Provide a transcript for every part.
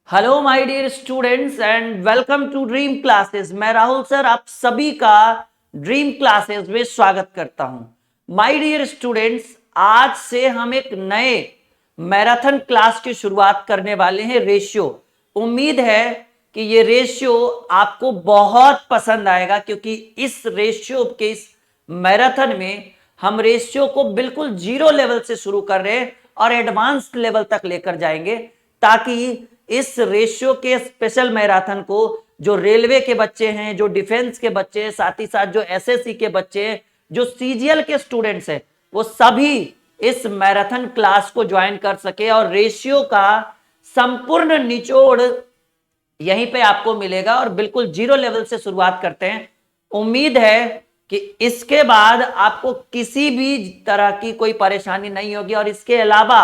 Hello my dear students and welcome to Dream Classes. मैं Rahul sir आप सभी का ड्रीम क्लासेस में स्वागत करता हूं। माय डियर स्टूडेंट्स, आज से हम एक नए मैराथन क्लास की शुरुआत करने वाले हैं, रेशियो। उम्मीद है कि ये रेशियो आपको बहुत पसंद आएगा, क्योंकि इस रेशियो के इस मैराथन में हम रेशियो को बिल्कुल जीरो लेवल से शुरू कर रहे हैं और एडवांस लेवल तक लेकर जाएंगे, ताकि इस रेशियो के स्पेशल मैराथन को जो रेलवे के बच्चे हैं, जो डिफेंस के बच्चे हैं, साथ ही साथ जो एसएससी के बच्चे हैं, जो सीजीएल के स्टूडेंट्स हैं, वो सभी इस मैराथन क्लास को ज्वाइन कर सके और रेशियो का संपूर्ण निचोड़ यहीं पे आपको मिलेगा। और बिल्कुल जीरो लेवल से शुरुआत करते हैं। उम्मीद है कि इसके बाद आपको किसी भी तरह की कोई परेशानी नहीं होगी और इसके अलावा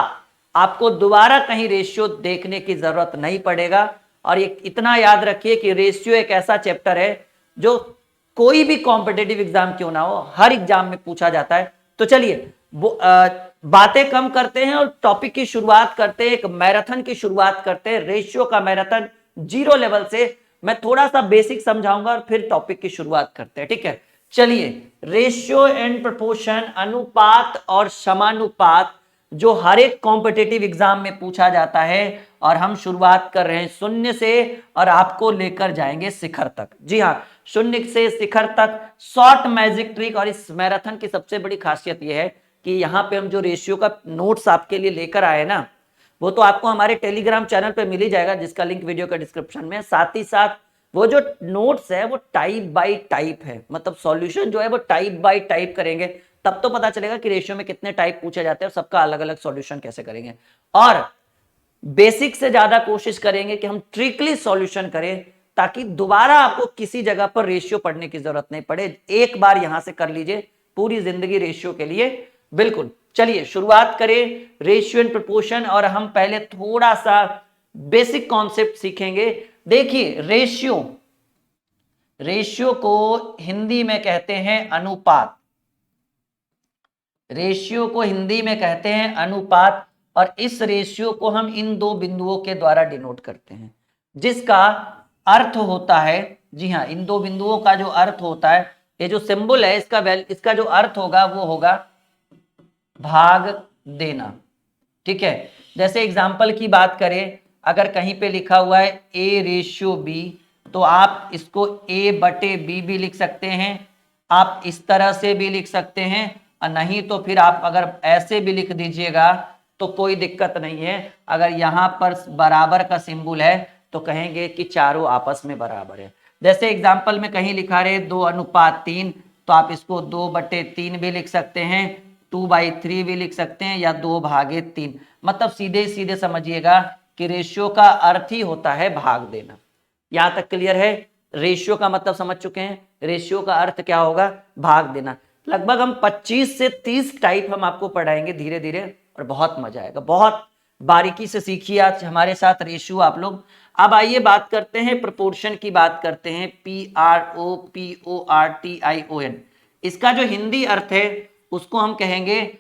आपको दोबारा कहीं रेशियो देखने की जरूरत नहीं पड़ेगा। और ये इतना याद रखिए कि रेशियो एक ऐसा चैप्टर है जो कोई भी कॉम्पिटेटिव एग्जाम क्यों ना हो, हर एग्जाम में पूछा जाता है। तो चलिए बातें कम करते हैं और टॉपिक की शुरुआत करते हैं, एक मैराथन की शुरुआत करते हैं, रेशियो का मैराथन जीरो लेवल से। मैं थोड़ा सा बेसिक समझाऊंगा और फिर टॉपिक की शुरुआत करते हैं, ठीक है। चलिए, रेशियो एंड प्रोपोर्शन, अनुपात और समानुपात, जो हर एक कॉम्पिटिटिव एग्जाम में पूछा जाता है, और हम शुरुआत कर रहे हैं शून्य से और आपको लेकर जाएंगे शिखर तक। जी हाँ, शून्य से शिखर तक, शॉर्ट मैजिक ट्रिक। और इस मैराथन की सबसे बड़ी खासियत यह है कि यहाँ पे हम जो रेशियो का नोट्स आपके लिए लेकर आए ना, वो तो आपको हमारे टेलीग्राम चैनल पे मिल ही जाएगा, जिसका लिंक वीडियो का डिस्क्रिप्शन में है। साथ ही साथ वो जो नोट्स है वो टाइप बाय टाइप है, मतलब सॉल्यूशन जो है वो टाइप बाय टाइप करेंगे, तब तो पता चलेगा कि रेशियो में कितने टाइप पूछे जाते हैं और सबका अलग अलग सॉल्यूशन कैसे करेंगे। और बेसिक से ज्यादा कोशिश करेंगे कि हम ट्रिकली सॉल्यूशन करें, ताकि दोबारा आपको किसी जगह पर रेशियो पढ़ने की जरूरत नहीं पड़े। एक बार यहां से कर लीजिए, पूरी जिंदगी रेशियो के लिए बिल्कुल। चलिए शुरुआत करें रेशियो एंड प्रोपोर्शन। और हम पहले थोड़ा सा बेसिक कॉन्सेप्ट सीखेंगे। देखिए, रेशियो रेशियो को हिंदी में कहते हैं अनुपात। रेशियो को हिंदी में कहते हैं अनुपात, और इस रेशियो को हम इन दो बिंदुओं के द्वारा डिनोट करते हैं, जिसका अर्थ होता है, जी हाँ, इन दो बिंदुओं का जो अर्थ होता है, ये जो सिंबल है इसका जो अर्थ होगा वो होगा भाग देना, ठीक है। जैसे एग्जाम्पल की बात करें, अगर कहीं पे लिखा हुआ है ए रेशियो बी, तो आप इसको ए बटे बी भी लिख सकते हैं, आप इस तरह से भी लिख सकते हैं, और नहीं तो फिर आप अगर ऐसे भी लिख दीजिएगा तो कोई दिक्कत नहीं है। अगर यहाँ पर बराबर का सिंबल है तो कहेंगे कि चारों आपस में बराबर है। जैसे एग्जाम्पल में कहीं लिखा रहे 2:3, तो आप इसको 2/3 भी लिख सकते हैं, 2/3 भी लिख सकते हैं, या 2/3। मतलब सीधे सीधे समझिएगा कि रेशियो का अर्थ ही होता है भाग देना। यहां तक क्लियर है? रेशियो का मतलब समझ चुके हैं, रेशियो का अर्थ क्या होगा, भाग देना। लगभग हम 25 से 30 टाइप हम आपको पढ़ाएंगे धीरे धीरे, और बहुत मजा आएगा। बहुत बारीकी से सीखिए आज हमारे साथ रेशियो आप लोग। अब आइए बात करते हैं प्रोपोर्शन की, बात करते हैं PROPORTION। इसका जो हिंदी अर्थ है उसको हम कहेंगे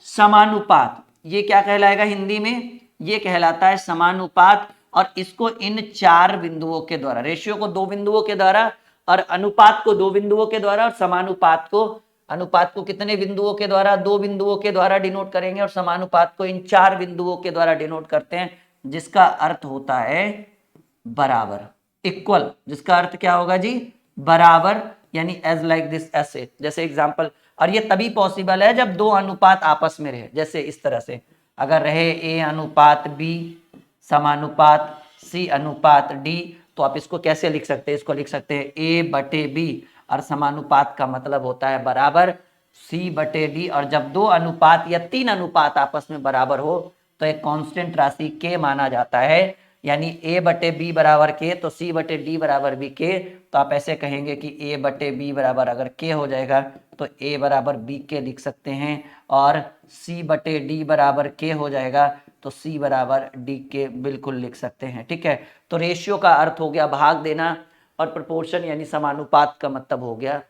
समानुपात। ये क्या कहलाएगा हिंदी में? ये कहलाता है समानुपात। और इसको इन चार बिंदुओं के द्वारा, रेशियो को दो बिंदुओं के द्वारा, और अनुपात को दो बिंदुओं के द्वारा, और समानुपात को कितने बिंदुओं के द्वारा? दो बिंदुओं के द्वारा डिनोट करेंगे, और समानुपात को इन चार बिंदुओं के द्वारा डिनोट करते हैं, जिसका अर्थ होता है बराबर, इक्वल। जिसका अर्थ क्या होगा जी? बराबर, यानी एज लाइक दिस, ऐसे। जैसे एग्जांपल, और ये तभी पॉसिबल है जब दो अनुपात आपस में रहे, जैसे इस तरह से अगर रहे A अनुपात B समानुपात C अनुपात D, तो आप इसको कैसे लिख सकते हैं? इसको लिख सकते हैं A/B, और समानुपात का मतलब होता है बराबर C/D। और जब दो अनुपात या तीन अनुपात आपस में बराबर हो तो एक कांस्टेंट राशि K माना जाता है, यानी A/B बराबर K, तो C/D बराबर भी K। तो आप ऐसे कहेंगे कि A/B बराबर अगर K हो जाएगा तो A बराबर BK लिख सकते हैं, और C/D बराबर K हो जाएगा तो C बराबर DK बिल्कुल लिख सकते हैं, ठीक है। तो रेशियो का अर्थ हो गया भाग देना, और प्रोपोर्शन यानी समानुपात का मतलब हो गया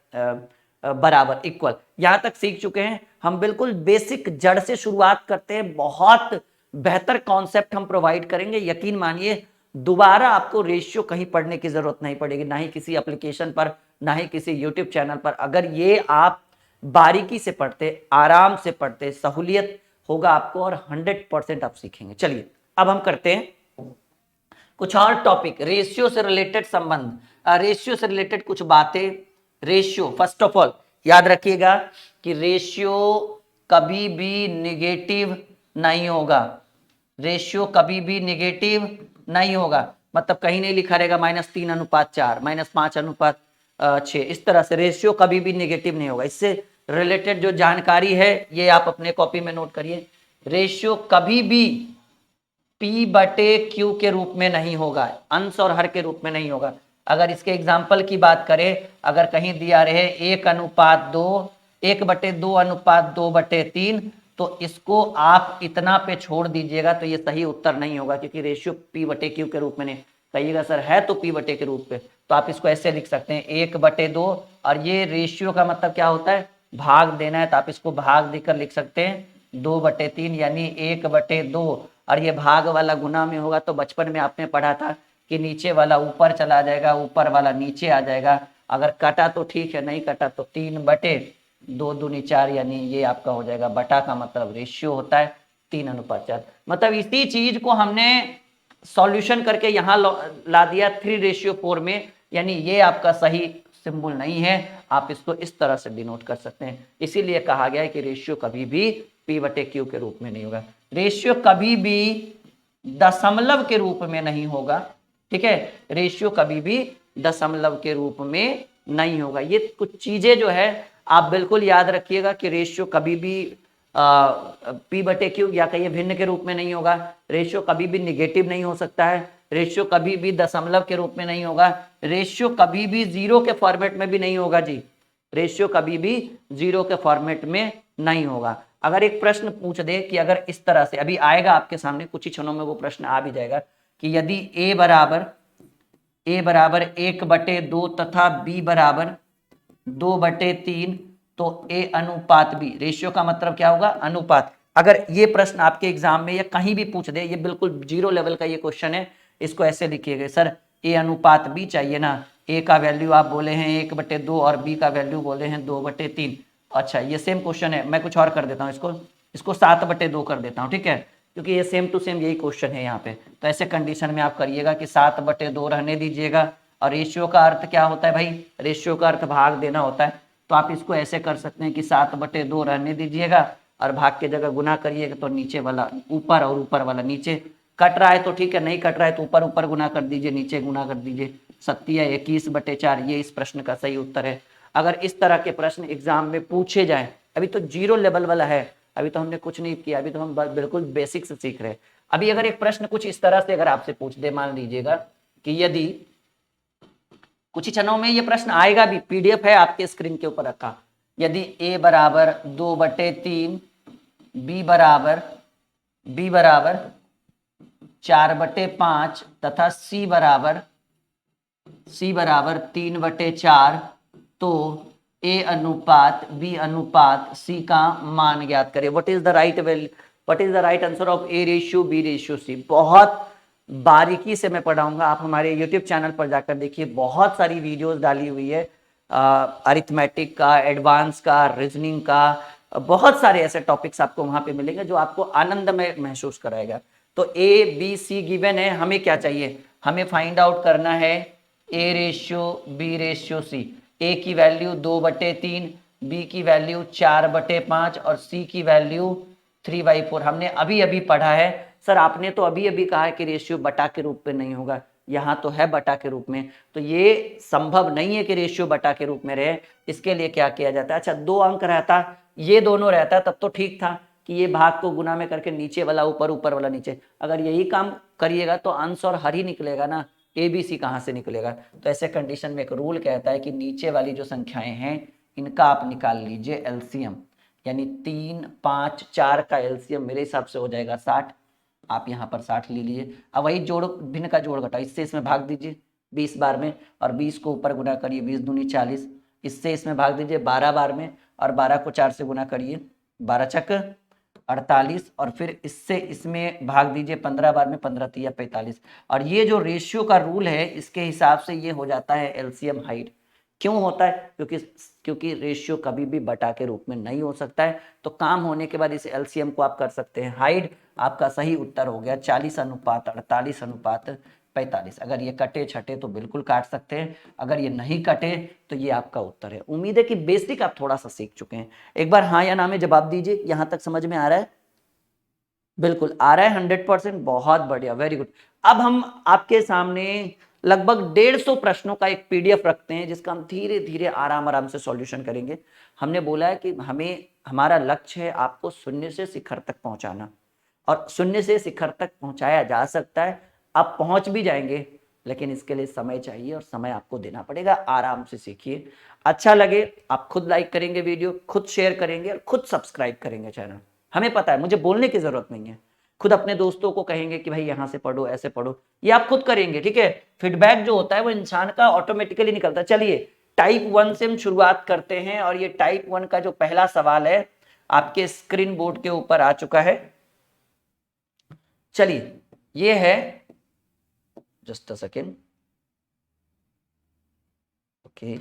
बराबर, इक्वल। यहां तक सीख चुके हैं हम। बिल्कुल बेसिक जड़ से शुरुआत करते हैं, बहुत बेहतर कॉन्सेप्ट हम प्रोवाइड करेंगे, यकीन मानिए दोबारा आपको रेशियो कहीं पढ़ने की जरूरत नहीं पड़ेगी, ना ही किसी एप्लीकेशन पर, ना ही किसी यूट्यूब चैनल पर। अगर ये आप बारीकी से पढ़ते, आराम से पढ़ते, सहूलियत होगा आपको और 100% आप सीखेंगे। चलिए अब हम करते हैं कुछ और टॉपिक, रेशियो से रिलेटेड संबंध, रेशियो से रिलेटेड कुछ बातें। रेशियो, फर्स्ट ऑफ ऑल याद रखिएगा कि रेशियो कभी भी निगेटिव नहीं होगा। रेशियो कभी भी निगेटिव नहीं होगा, मतलब कहीं नहीं लिखा रहेगा -3:4, -5:6, इस तरह से रेशियो कभी भी निगेटिव नहीं होगा। इससे रिलेटेड जो जानकारी है ये आप अपने कॉपी में नोट करिए। रेशियो कभी भी P/Q के रूप में नहीं होगा, अंश और हर के रूप में नहीं होगा। अगर इसके एग्जाम्पल की बात करें, अगर कहीं दिया रहे 1:2, 1/2:2/3, तो इसको आप इतना पे छोड़ दीजिएगा तो ये सही उत्तर नहीं होगा, क्योंकि रेशियो P/Q के रूप में नहीं। कहिएगा सर है तो P/Q के रूप पे, तो आप इसको ऐसे लिख सकते हैं 1/2, और ये रेशियो का मतलब क्या होता है, भाग देना है, तो आप इसको भाग देकर लिख सकते हैं 2/3, यानी 1/2। और ये भाग वाला गुना में होगा, तो बचपन में आपने पढ़ा था कि नीचे वाला ऊपर चला जाएगा, ऊपर वाला नीचे आ जाएगा। अगर कटा तो ठीक है, नहीं कटा तो 3/2 दूनी 4, यानी ये आपका हो जाएगा। बटा का मतलब रेशियो होता है 3:4। मतलब इसी चीज को हमने सॉल्यूशन करके यहाँ ला दिया 3:4 में, यानी ये आपका सही सिंबल नहीं है। आप इसको इस तरह से डिनोट कर सकते हैं। इसीलिए कहा गया है कि रेशियो कभी भी P/Q के रूप में नहीं होगा। रेशियो कभी भी दशमलव के रूप में नहीं होगा, ठीक है, रेशियो कभी भी दशमलव के रूप में नहीं होगा। ये कुछ चीजें जो है आप बिल्कुल याद रखिएगा कि रेशियो कभी भी P/Q या कहिए भिन्न के रूप में नहीं होगा। रेशियो कभी भी निगेटिव नहीं हो सकता है। रेशियो कभी भी दशमलव के रूप में नहीं होगा। रेशियो कभी भी जीरो के फॉर्मेट में भी नहीं होगा जी। रेशियो कभी भी जीरो के फॉर्मेट में नहीं होगा। अगर एक प्रश्न पूछ दे कि अगर इस तरह से, अभी आएगा आपके सामने कुछ ही क्षणों में वो प्रश्न आ भी जाएगा, कि यदि a बराबर 1/2 तथा b बराबर 2/3, तो a अनुपात b, रेशियो का मतलब क्या होगा, अनुपात। अगर ये प्रश्न आपके एग्जाम में या कहीं भी पूछ दे, ये बिल्कुल जीरो लेवल का ये क्वेश्चन है, इसको ऐसे लिखिएगा, सर a अनुपात b चाहिए ना, a का वैल्यू आप बोले हैं 1/2 और b का वैल्यू बोले हैं 2/3। अच्छा ये सेम क्वेश्चन है, मैं कुछ और कर देता हूँ, इसको 7/2 कर देता हूँ, ठीक है, क्योंकि ये सेम टू सेम यही क्वेश्चन है यहाँ पे। तो ऐसे कंडीशन में आप करिएगा कि 7/2 रहने दीजिएगा। और रेशियो का अर्थ क्या होता है भाई, रेशियो का अर्थ भाग देना होता है। तो आप इसको ऐसे कर सकते हैं कि 7/2 रहने दीजिएगा और भाग के जगह गुना करिएगा, तो नीचे वाला ऊपर और ऊपर वाला नीचे। कट रहा है तो ठीक है, नहीं कट रहा है तो ऊपर ऊपर गुना कर दीजिए, नीचे गुना कर दीजिए। 7×21/4 ये इस प्रश्न का सही उत्तर है। अगर इस तरह के प्रश्न एग्जाम में पूछे जाएं, अभी तो जीरो लेवल वाला है, अभी तो हमने कुछ नहीं किया, अभी तो हम बिल्कुल बेसिक से सीख रहे हैं। अभी अगर एक प्रश्न कुछ इस तरह से अगर आपसे पूछ दे, मान लीजिएगा कि यदि कुछ ही क्षणों में ये प्रश्न आएगा भी, पीडीएफ है आपके स्क्रीन के ऊपर रखा, यदि a बराबर 2/3, b बराबर 4/5 तथा c बराबर 3/4, तो a अनुपात b अनुपात c का मान ज्ञात करें। What is the right value, what is the right answer of a/b/c। बहुत बारीकी से मैं पढ़ाऊंगा, आप हमारे यूट्यूब चैनल पर जाकर देखिए, बहुत सारी वीडियोस डाली हुई है, अरिथमेटिक का, एडवांस का, रीजनिंग का, बहुत सारे ऐसे टॉपिक्स आपको वहां पे मिलेंगे जो आपको आनंदमय महसूस कराएगा। तो A, B, C गिवन है, हमें क्या चाहिए, हमें फाइंड आउट करना है A/B/C। A की वैल्यू 2/3, B की वैल्यू 4/5 और C की वैल्यू 3/4। हमने अभी अभी पढ़ा है। सर आपने तो अभी अभी कहा है कि रेशियो बटा के रूप में नहीं होगा, यहाँ तो है बटा के रूप में, तो ये संभव नहीं है कि रेशियो बटा के रूप में रहे। इसके लिए क्या किया जाता है, अच्छा 2 अंक रहता, ये दोनों रहता तब तो ठीक था कि ये भाग को गुना में करके नीचे वाला ऊपर, ऊपर वाला नीचे। अगर यही काम करिएगा तो अंश और हर ही निकलेगा ना, ABC कहाँ से निकलेगा। तो ऐसे कंडीशन में एक रूल कहता है कि नीचे वाली जो संख्याएं हैं इनका आप निकाल लीजिए एलसीएम, यानी 3, 5, 4 का एलसीएम मेरे हिसाब से हो जाएगा 60। आप यहाँ पर 60 ले लीजिए। अब वही जोड़ भिन्न का जोड़ घटाओ, इससे इसमें भाग दीजिए 20 बार में, और 20 को ऊपर गुना करिए, 20 दूनी 40, इससे इसमें भाग दीजिए 12 बार में, और 12 को 4 से गुना करिए, 12 चक 48 और फिर इससे इसमें भाग दीजिए 15 बार में, 15 तिया 45। और ये जो रेशियो का रूल है इसके हिसाब से ये हो जाता है एलसीएम हाइट। क्यों होता है? क्योंकि रेशियो कभी भी बटा के रूप में नहीं हो सकता है। तो काम होने के बाद इस एलसीएम को आप कर सकते हैं हाइट। आपका सही उत्तर हो गया 40:48:45। अगर ये कटे छटे तो बिल्कुल काट सकते हैं, अगर ये नहीं कटे तो ये आपका उत्तर है। उम्मीद है कि बेसिक आप थोड़ा सा सीख चुके हैं। एक बार हाँ या ना में जवाब दीजिए। यहां तक समझ में आ रहा है? बिल्कुल आ रहा है, 100%। बहुत बढ़िया, वेरी गुड। अब हम आपके सामने लगभग 150 प्रश्नों का एक पीडीएफ रखते हैं जिसका हम धीरे धीरे आराम आराम से सॉल्यूशन करेंगे। हमने बोला है कि हमारा लक्ष्य है आपको शून्य से शिखर तक पहुंचाना, और शून्य से शिखर तक पहुंचाया जा सकता है। आप पहुंच भी जाएंगे, लेकिन इसके लिए समय चाहिए और समय आपको देना पड़ेगा। आराम से सीखिए। अच्छा लगे आप खुद लाइक करेंगे वीडियो, खुद शेयर करेंगे और खुद सब्सक्राइब करेंगे चैनल। हमें पता है, मुझे बोलने की जरूरत नहीं है। खुद अपने दोस्तों को कहेंगे कि भाई यहां से पढ़ो, ऐसे पढ़ो, ये आप खुद करेंगे। ठीक है? फीडबैक जो होता है वो इंसान का ऑटोमेटिकली निकलता है। चलिए टाइप 1 से हम शुरुआत करते हैं, और ये टाइप 1 का जो पहला सवाल है आपके स्क्रीन बोर्ड के ऊपर आ चुका है। चलिए ये है, जस्ट अ सेकेंड। ओके,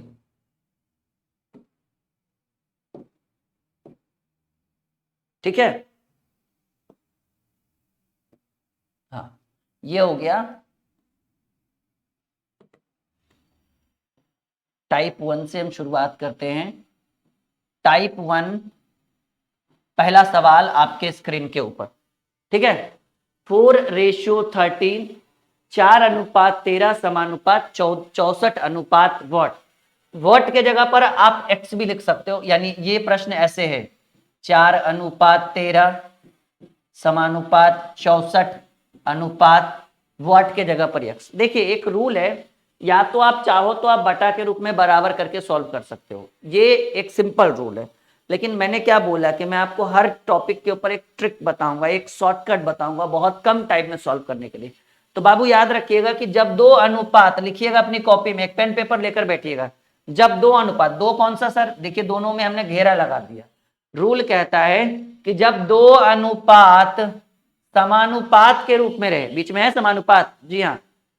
ठीक है। हाँ, ये हो गया टाइप 1 से हम शुरुआत करते हैं। टाइप 1 पहला सवाल आपके स्क्रीन के ऊपर। ठीक है? 4:13, 4:13 समानुपात 64 वॉट। वॉट के जगह पर आप एक्स भी लिख सकते हो, यानी ये प्रश्न ऐसे है 4:13 समानुपात 64 वॉट के जगह पर एक्स। देखिए एक रूल है, या तो आप चाहो तो आप बटा के रूप में बराबर करके सॉल्व कर सकते हो, ये एक सिंपल रूल है। लेकिन मैंने क्या बोला कि मैं आपको हर टॉपिक के ऊपर एक ट्रिक बताऊंगा, एक शॉर्टकट बताऊंगा बहुत कम टाइम में सॉल्व करने के लिए। तो बाबू याद रखिएगा कि जब दो अनुपात, लिखिएगा अपनी कॉपी में, एक पेन पेपर लेकर बैठिएगा। जब दो अनुपात, दो कौन सा सर? देखिए दोनों में हमने घेरा लगा दिया। रूल कहता है कि जब दो अनुपात समानुपात के रूप में रहे, बीच में है समानुपात, जी हाँ,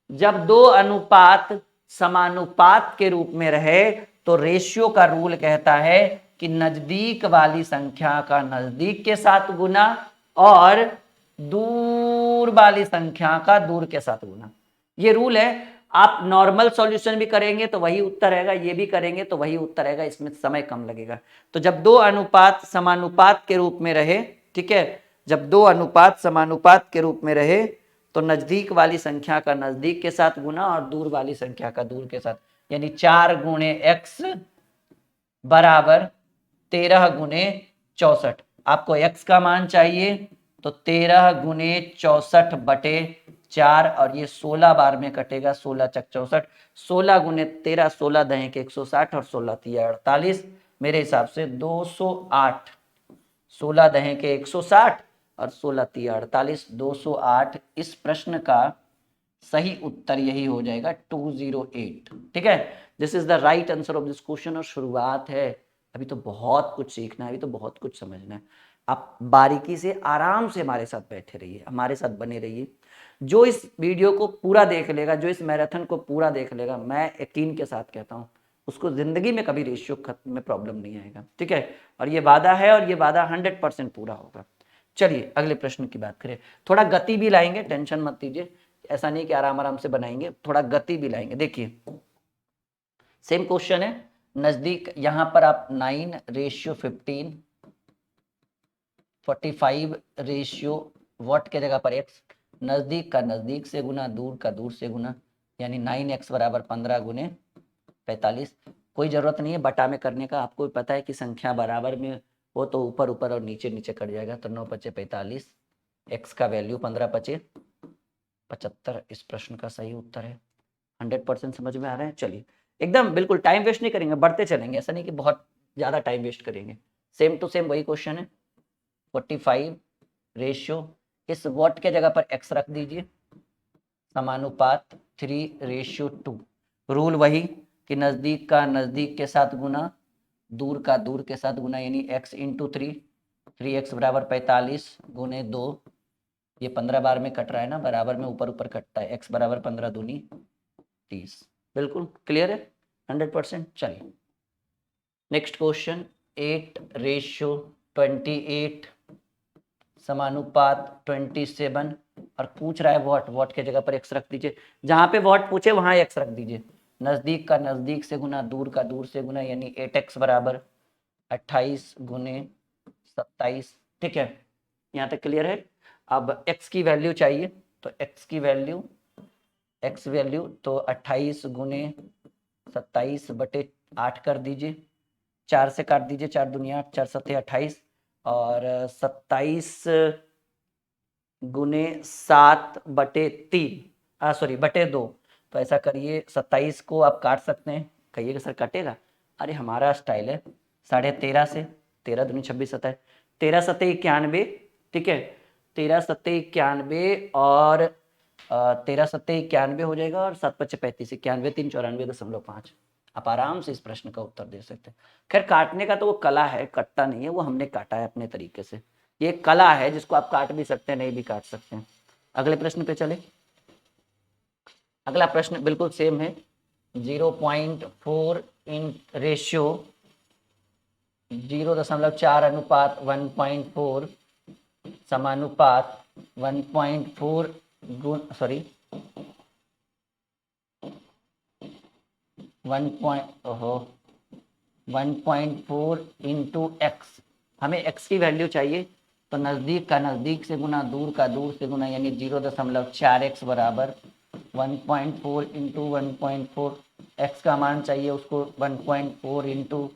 जब दो अनुपात समानुपात के रूप में रहे तो रेशियो का रूल कहता है कि नजदीक वाली संख्या का नजदीक के साथ गुना और दूर वाली संख्या का दूर के साथ गुना। ये रूल है। आप नॉर्मल सॉल्यूशन भी करेंगे तो वही उत्तर रहेगा, ये भी करेंगे तो वही उत्तर रहेगा, इसमें समय कम लगेगा। तो जब दो अनुपात समानुपात के रूप में रहे, ठीक है, जब दो अनुपात समानुपात के रूप में रहे तो नजदीक वाली संख्या का नजदीक के साथ गुना और दूर वाली संख्या का दूर के साथ, यानी 4 गुणे x बराबर 13 गुणे 64। आपको x का मान चाहिए तो 13 गुणे 64 बटे 4, और ये 16 बार में कटेगा, 16 चक 64, 16 गुणे 13, 16 दहें के 160 और 16 तिया 48, मेरे हिसाब से 208। 16 दहें के 160 और 16 तिया 48, 208। इस प्रश्न का सही उत्तर यही हो जाएगा, 208। ठीक है? This is the right answer of this question. और शुरुआत है, अभी तो बहुत कुछ सीखना है, अभी तो बहुत कुछ समझना है। आप बारीकी से आराम से हमारे साथ बैठे रहिए, हमारे साथ बने रहिए। जो इस वीडियो को पूरा देख लेगा, जो इस मैराथन को पूरा देख लेगा, मैं यकीन के साथ कहता हूँ उसको जिंदगी में कभी रेशियो खत्म में प्रॉब्लम नहीं आएगा। ठीक है? और ये वादा है, और ये वादा 100% पूरा होगा। चलिए अगले प्रश्न की बात करें। थोड़ा गति भी लाएंगे, टेंशन मत लीजिए, ऐसा नहीं कि आराम आराम से बनाएंगे, थोड़ा गति भी लाएंगे। देखिए सेम क्वेश्चन है, नजदीक, यहां पर आप 9:15, 45 वॉट के जगह पर x, नजदीक का नजदीक से गुना, दूर का दूर से गुना, यानी 9x बराबर 15 गुने 45। कोई जरूरत नहीं है बटा में करने का, आपको पता है कि संख्या बराबर में हो तो ऊपर ऊपर और नीचे नीचे कट जाएगा। तो 9 पचे 45, x का वैल्यू 15 पचे 75 इस प्रश्न का सही उत्तर है। 100% समझ में आ रहा है? चलिए एकदम बिल्कुल टाइम वेस्ट नहीं करेंगे, बढ़ते चलेंगे, ऐसा नहीं कि बहुत ज्यादा टाइम वेस्ट करेंगे। सेम टू सेम वही क्वेश्चन है। 45 रेशियो, इस वॉट के जगह पर x रख दीजिए, समानुपात 3:2। रूल वही कि नजदीक का नजदीक के साथ गुना, दूर का दूर के साथ गुना, यानी x इंटू 3 3x बराबर 45 गुने 2, ये 15 बार में कट रहा है ना, बराबर में ऊपर ऊपर कटता है, x बराबर 15 दूनी 30। बिल्कुल क्लियर है 100%। चलिए नेक्स्ट क्वेश्चन, 8:28 समानुपात 27 और पूछ रहा है वॉट, वॉट के जगह पर एक्स रख दीजिए, जहां पे वॉट पूछे वहां एक्स रख दीजिए, नजदीक का नजदीक से गुना, दूर का दूर से गुना, यानी 8x बराबर 28 गुने 27। ठीक है, यहाँ तक क्लियर है। अब x की वैल्यू चाहिए, तो x की वैल्यू, x वैल्यू तो 28 गुने 27 बटे 8 कर दीजिए, 4 से काट दीजिए, 4 दूनी 8, 4 सत्ते 28 और 27 गुने 7 बटे 3 सॉरी बटे 2। तो ऐसा करिए 27 को आप काट सकते हैं, कहिएगा सर काटेगा, अरे हमारा स्टाइल है 13.5 से, 13 दूनी 26 होता है, 13 सत्ते 91, ठीक है, 13 सत्ते 91 और 13 सत्ते 91 हो जाएगा और 7 पच्चे 35, 91 3 94.5। आप आराम से इस प्रश्न का उत्तर दे सकते हैं। खैर काटने का तो वो कला है, कटता नहीं है, वो हमने काटा है अपने तरीके से, ये कला है जिसको आप काट भी सकते हैं, नहीं भी काट सकते हैं। अगले प्रश्न पे चले। अगला प्रश्न बिल्कुल सेम है, 0.4 इन रेशियो 0.4 अनुपात 1.4 समानुपात 1.4 गुण सॉरी 1.4 इंटू एक्स, हमें x की वैल्यू चाहिए, तो नज़दीक का नज़दीक से गुना, दूर का दूर से गुना, यानी 0.4x बराबर 1.4 इंटू 1.4, एक्स का मान चाहिए उसको 1.4 इंटू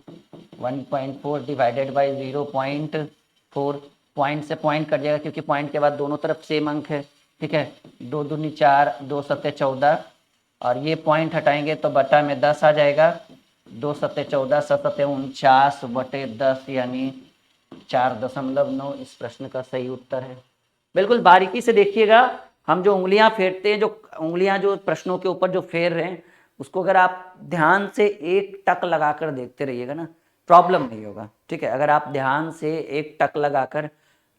1.4 डिवाइडेड बाई 0.4, पॉइंट से पॉइंट कट जाएगा क्योंकि पॉइंट के बाद दोनों तरफ सेम अंक है, ठीक है, 2 दूनी 4, 2 सत्ते 14 और ये पॉइंट हटाएंगे तो बटा में 10 आ जाएगा, 2 सत्ते 14, 7 सत्ते 49 बटे 10 यानी 4.9 इस प्रश्न का सही उत्तर है। बिल्कुल बारीकी से देखिएगा, हम जो उंगलियां फेरते हैं, जो उंगलियां जो प्रश्नों के ऊपर जो फेर रहे हैं, उसको अगर आप ध्यान से एक टक लगाकर देखते रहिएगा ना, प्रॉब्लम नहीं होगा, ठीक है। अगर आप ध्यान से एक टक लगाकर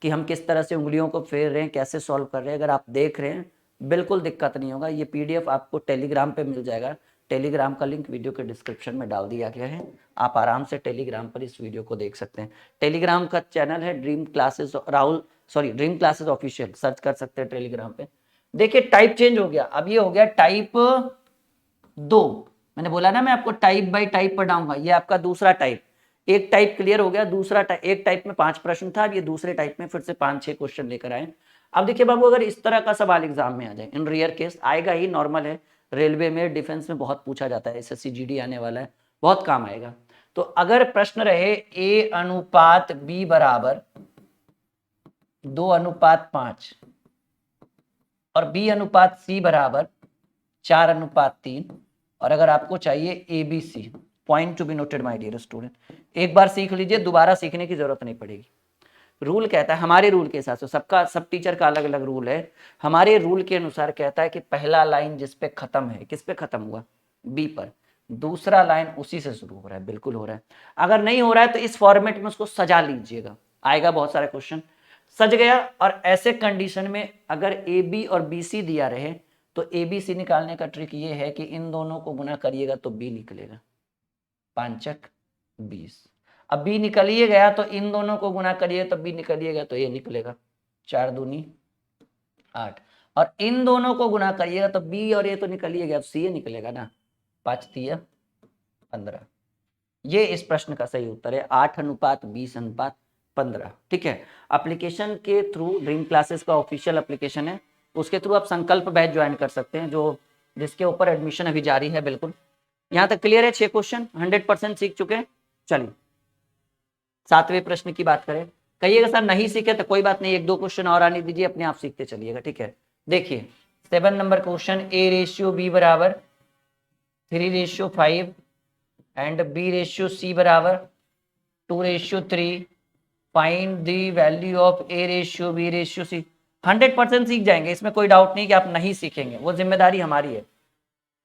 कि हम किस तरह से उंगलियों को फेर रहे हैं, कैसे सॉल्व कर रहे हैं, अगर आप देख रहे हैं, बिल्कुल दिक्कत नहीं होगा। ये पीडीएफ आपको टेलीग्राम पे मिल जाएगा, टेलीग्राम का लिंक वीडियो के डिस्क्रिप्शन में डाल दिया गया है, आप आराम से टेलीग्राम पर इस वीडियो को देख सकते हैं। टेलीग्राम का चैनल है ड्रीम क्लासेस ऑफिशियल, सर्च कर सकते हैं टेलीग्राम पे। देखिए टाइप चेंज हो गया, अब ये हो गया टाइप 2, मैंने बोला ना मैं आपको टाइप बाय टाइप पढ़ाऊंगा, ये आपका दूसरा टाइप, एक टाइप क्लियर हो गया, दूसरा टाइप, एक टाइप में 5 प्रश्न था, अब ये दूसरे टाइप में फिर से 5-6 क्वेश्चन लेकर आए। अब देखिए बाबू, अगर इस तरह का सवाल एग्जाम में आ जाए, इन रेयर केस आएगा ही, नॉर्मल है, रेलवे में, डिफेंस में बहुत पूछा जाता है, एसएससी जीडी आने वाला है, बहुत काम आएगा। तो अगर प्रश्न रहे a अनुपात b बराबर 2:5 और b अनुपात c बराबर 4:3, और अगर आपको चाहिए ABC, point to be noted my dear student, एक बार सीख लीजिए, दोबारा सीखने की जरूरत नहीं पड़ेगी। रूल कहता है, हमारे रूल के हिसाब से, सबका सब टीचर का अलग अलग रूल है, हमारे रूल के अनुसार कहता है कि पहला लाइन जिस पे खत्म है, किस पे खत्म हुआ, बी पर, दूसरा लाइन उसी से शुरू हो रहा है, बिल्कुल हो रहा है। अगर नहीं हो रहा है तो इस फॉर्मेट में उसको सजा लीजिएगा, आएगा बहुत सारे क्वेश्चन, सज गया। और ऐसे कंडीशन में अगर ए बी और बी सी दिया रहे तो ए बी सी निकालने का ट्रिक ये है कि इन दोनों को गुना करिएगा तो बी निकलेगा, 5 20। अब बी निकल ही गया तो इन दोनों को गुना करिए तो बी निकलिएगा तो ये निकलेगा, 4 दूनी 8, और इन दोनों को गुना करिएगा तो बी और ये तो निकल ही गया, सी निकलेगा ना, 5 3 15। ये इस प्रश्न का सही उत्तर है, 8:20:15। ठीक है, एप्लीकेशन के थ्रू, ड्रीम क्लासेस का ऑफिशियल एप्लीकेशन है, उसके थ्रू आप संकल्प बैच ज्वाइन कर सकते हैं, जो जिसके ऊपर एडमिशन अभी जारी है। बिल्कुल यहाँ तक क्लियर है, 6 क्वेश्चन 100% सीख चुके हैं। चलिए 7वें प्रश्न की बात करें, कहिएगा सर नहीं सीखे तो कोई बात नहीं, 1-2 क्वेश्चन और आने दीजिए, अपने आप सीखते चलिएगा, ठीक है। देखिए 7 नंबर क्वेश्चन, A/B बराबर 3/5 एंड B/C बराबर 2/3, find the value of A/B/C। 100% सीख जाएंगे, इसमें कोई डाउट नहीं कि आप नहीं सीखेंगे, वो जिम्मेदारी हमारी है।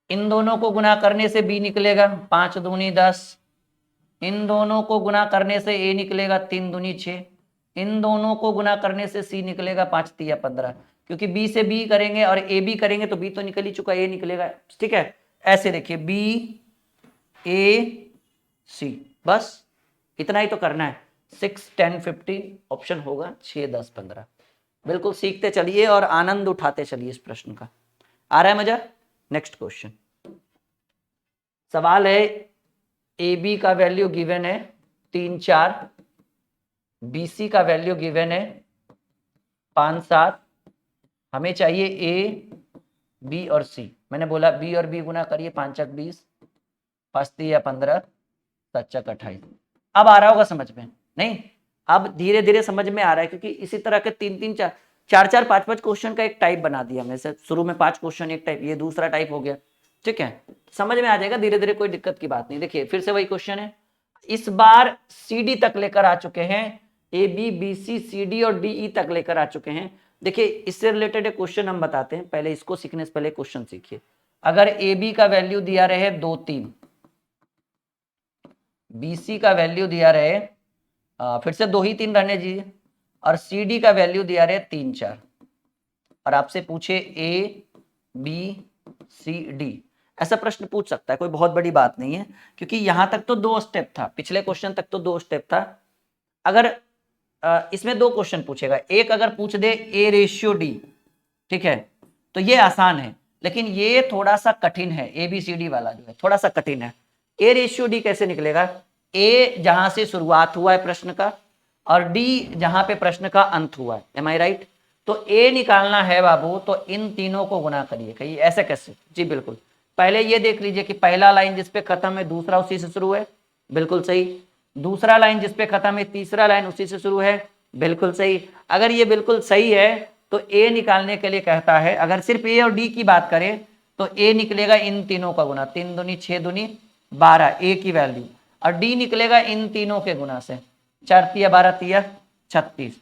इन दोनों को गुना करने से B निकलेगा, 5 दूनी 10, इन दोनों को गुना करने से A निकलेगा, 3 दूनी 6, इन दोनों को गुना करने से सी निकलेगा 5 तिया 15, क्योंकि बी से बी करेंगे और ए बी करेंगे तो बी तो निकल ही चुका, ए निकलेगा। ठीक है, ऐसे देखिए बी ए सी, बस इतना ही तो करना है। 6 10 15 ऑप्शन होगा 6 10 15। बिल्कुल सीखते चलिए और आनंद उठाते चलिए इस प्रश्न का। आ रहा है मजा? नेक्स्ट क्वेश्चन, सवाल है ए बी का वैल्यू गिवन है 3 4, बी सी का वैल्यू गिवन है 5 7, हमें चाहिए ए बी और सी। मैंने बोला बी और बी गुना करिए, 5 20, 5 तिया 15, 7 28। अब आ रहा होगा समझ में? नहीं, अब धीरे धीरे समझ में आ रहा है, क्योंकि इसी तरह के 3 3 4 4 5 5 क्वेश्चन का एक टाइप बना दिया मैं। शुरू में 5 क्वेश्चन एक टाइप, ये दूसरा टाइप हो गया। ठीक है, समझ में आ जाएगा धीरे धीरे, कोई दिक्कत की बात नहीं। देखिए फिर से वही क्वेश्चन है, इस बार सी डी तक लेकर आ चुके हैं, A B B C C D और डी ई तक लेकर आ चुके हैं। देखिए इससे रिलेटेड एक क्वेश्चन हम बताते हैं, पहले इसको सीखने से पहले क्वेश्चन सीखिए। अगर ए बी का वैल्यू दिया रहे 2 3, बी सी का वैल्यू दिया रहे फिर से 2 ही 3 रहने दीजिए, और सी डी का वैल्यू दिया रहे 3 4, और आपसे पूछे ए बी सी डी, ऐसा प्रश्न पूछ सकता है, कोई बहुत बड़ी बात नहीं है, क्योंकि यहां तक तो 2 स्टेप था, पिछले क्वेश्चन तक तो 2 स्टेप था। अगर इसमें 2 क्वेश्चन पूछेगा, एक अगर पूछ दे ए रेशियो डी, ठीक है, तो ये आसान है, लेकिन ये थोड़ा सा कठिन है। ए बी सी डी वाला जो है थोड़ा सा कठिन है। ए रेशियो डी कैसे निकलेगा? ए जहां से शुरुआत हुआ है प्रश्न का, और डी जहां पे प्रश्न का अंत हुआ है। एम आई राइट? तो ए निकालना है बाबू, तो इन तीनों को गुना करिए। कहिए ऐसे कैसे? जी बिल्कुल, पहले ये देख लीजिए कि पहला लाइन जिसपे खत्म है दूसरा उसी से शुरू है, बिल्कुल सही। दूसरा लाइन जिसपे खत्म है तीसरा लाइन उसी से शुरू है, बिल्कुल सही। अगर ये बिल्कुल सही है तो ए निकालने के लिए कहता है, अगर सिर्फ ए और डी की बात करें तो ए निकलेगा इन तीनों का गुना, 3 दूनी 6 दूनी 12 ए की वैल्यू, और डी निकलेगा इन तीनों के गुना से, 4 तिया 12 तिया 36,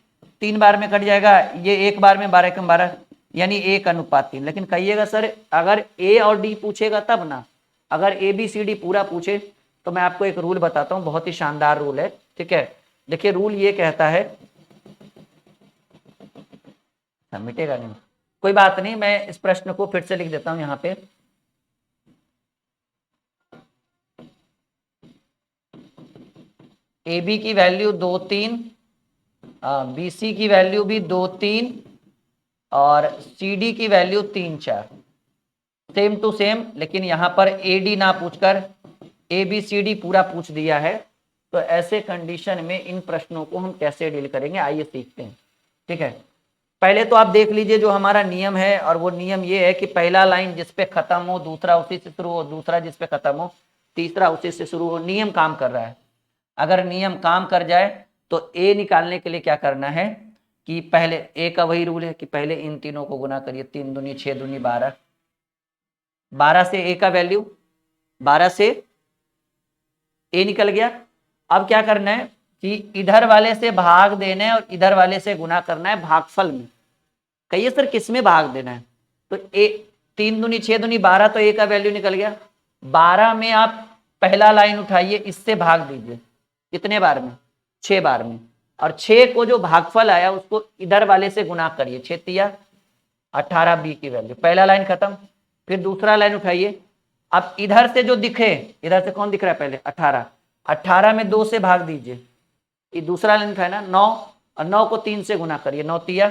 3 बार में कट जाएगा, ये एक बार में 12 कम 12 यानी 1:3। लेकिन कहिएगा सर अगर ए और डी पूछेगा तब ना, अगर ए बी सी डी पूरा पूछे तो मैं आपको एक रूल बताता हूँ, बहुत ही शानदार रूल है। ठीक है, देखिए रूल ये कहता है, मिटेगा नहीं, कोई बात नहीं, मैं इस प्रश्न को फिर से लिख देता हूं यहां पे। ए बी की वैल्यू 2 3, बी सी की वैल्यू भी 2 3, और सी डी की वैल्यू 3 4, सेम टू सेम। लेकिन यहां पर ए डी ना पूछकर ए बी सी डी पूरा पूछ दिया है, तो ऐसे कंडीशन में इन प्रश्नों को हम कैसे डील करेंगे, आइए सीखते हैं। ठीक है, पहले तो आप देख लीजिए जो हमारा नियम है, और वो नियम ये है कि पहला लाइन जिस पे खत्म हो दूसरा उसी से शुरू हो, दूसरा जिस पे खत्म हो तीसरा उसी से शुरू हो। नियम काम कर रहा है। अगर नियम काम कर जाए तो ए निकालने के लिए क्या करना है कि पहले ए का वही रूल है कि पहले इन तीनों को गुना करिए, 3 दूनी 6 दूनी 12, 12 से ए का वैल्यू, 12 से ए निकल गया। अब क्या करना है कि इधर वाले से भाग देना है और इधर वाले से गुना करना है भागफल में। कहिए सर किस में भाग देना है? तो ए 3 दूनी 6 दूनी 12, तो ए का वैल्यू निकल गया। 12 में आप पहला लाइन उठाइए, इससे भाग दीजिए, कितने बार में? 6 बार में, और 6 को जो भागफल आया उसको इधर वाले से गुना करिए, 6 तिया 18 बी की वैल्यू, पहला लाइन खत्म। फिर दूसरा लाइन उठाइए, अब इधर से जो दिखे, इधर से कौन दिख रहा है पहले? 18, 18 में 2 से भाग दीजिए, ये दूसरा लाइन था ना 9, और 9 को 3 से गुना करिए, 9 तिया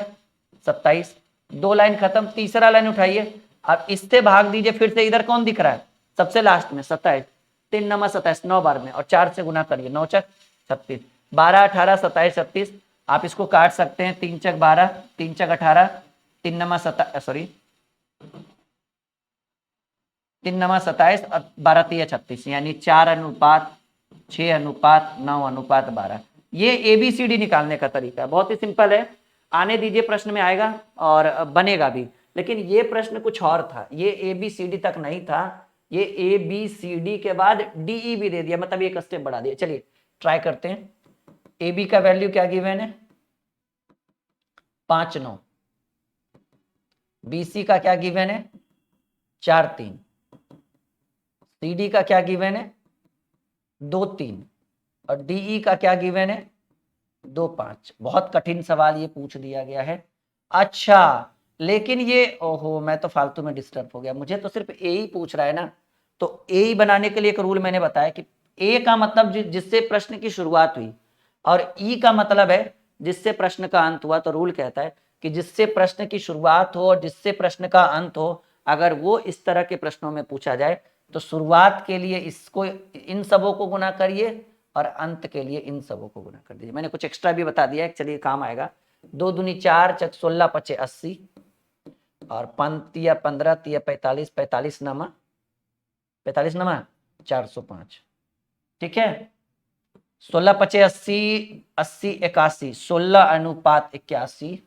27, 2 लाइन खत्म। तीसरा लाइन उठाइए, अब इससे भाग दीजिए, फिर से इधर कौन दिख रहा है सबसे लास्ट में? 27, 3 नमा 27, 9 बार में, और 4 से गुना करिए, 9 चक 36, 12 18 27 36। आप इसको काट सकते हैं, 3 चक 12, 3 चक 18, 3 नमा 27 और 12 तिया 36, यानी 4:6:9:12। ये ABCD निकालने का तरीका बहुत ही सिंपल है। आने दीजिए, प्रश्न में आएगा और बनेगा भी। लेकिन ये प्रश्न कुछ और था, ये ABCD तक नहीं था, ये ABCD के बाद DE भी दे दिया, मतलब एक स्टेप बढ़ा दिया। चलिए ट्राई करते हैं। AB का वैल्यू क्या गिवन है? 5 9। BC का क्या गिवन है? 4 3। CD का क्या गिवन है? 2 3। और DE का क्या गिवन है? 2 5। बहुत कठिन सवाल ये पूछ दिया गया है। अच्छा, लेकिन ये ओहो, मैं तो फालतू में डिस्टर्ब हो गया, मुझे तो सिर्फ ए ही पूछ रहा है ना। तो ए ही बनाने के लिए एक रूल मैंने बताया कि ए का मतलब जिससे प्रश्न की शुरुआत हुई, और ई का मतलब है जिससे प्रश्न का अंत हुआ। तो रूल कहता है कि जिससे प्रश्न की शुरुआत हो और जिससे प्रश्न का अंत हो, अगर वो इस तरह के प्रश्नों में पूछा जाए तो शुरुआत के लिए इसको, इन सबों को गुना करिए, और अंत के लिए इन सबों को गुना कर दीजिए। मैंने कुछ एक्स्ट्रा भी बता दिया है, चलिए काम आएगा। 2 दूनी 4, 16 पचे 80, और 5 या 15 या 45, 45 नमा 405। ठीक है, 16 पचे 80, 80 81, 16:81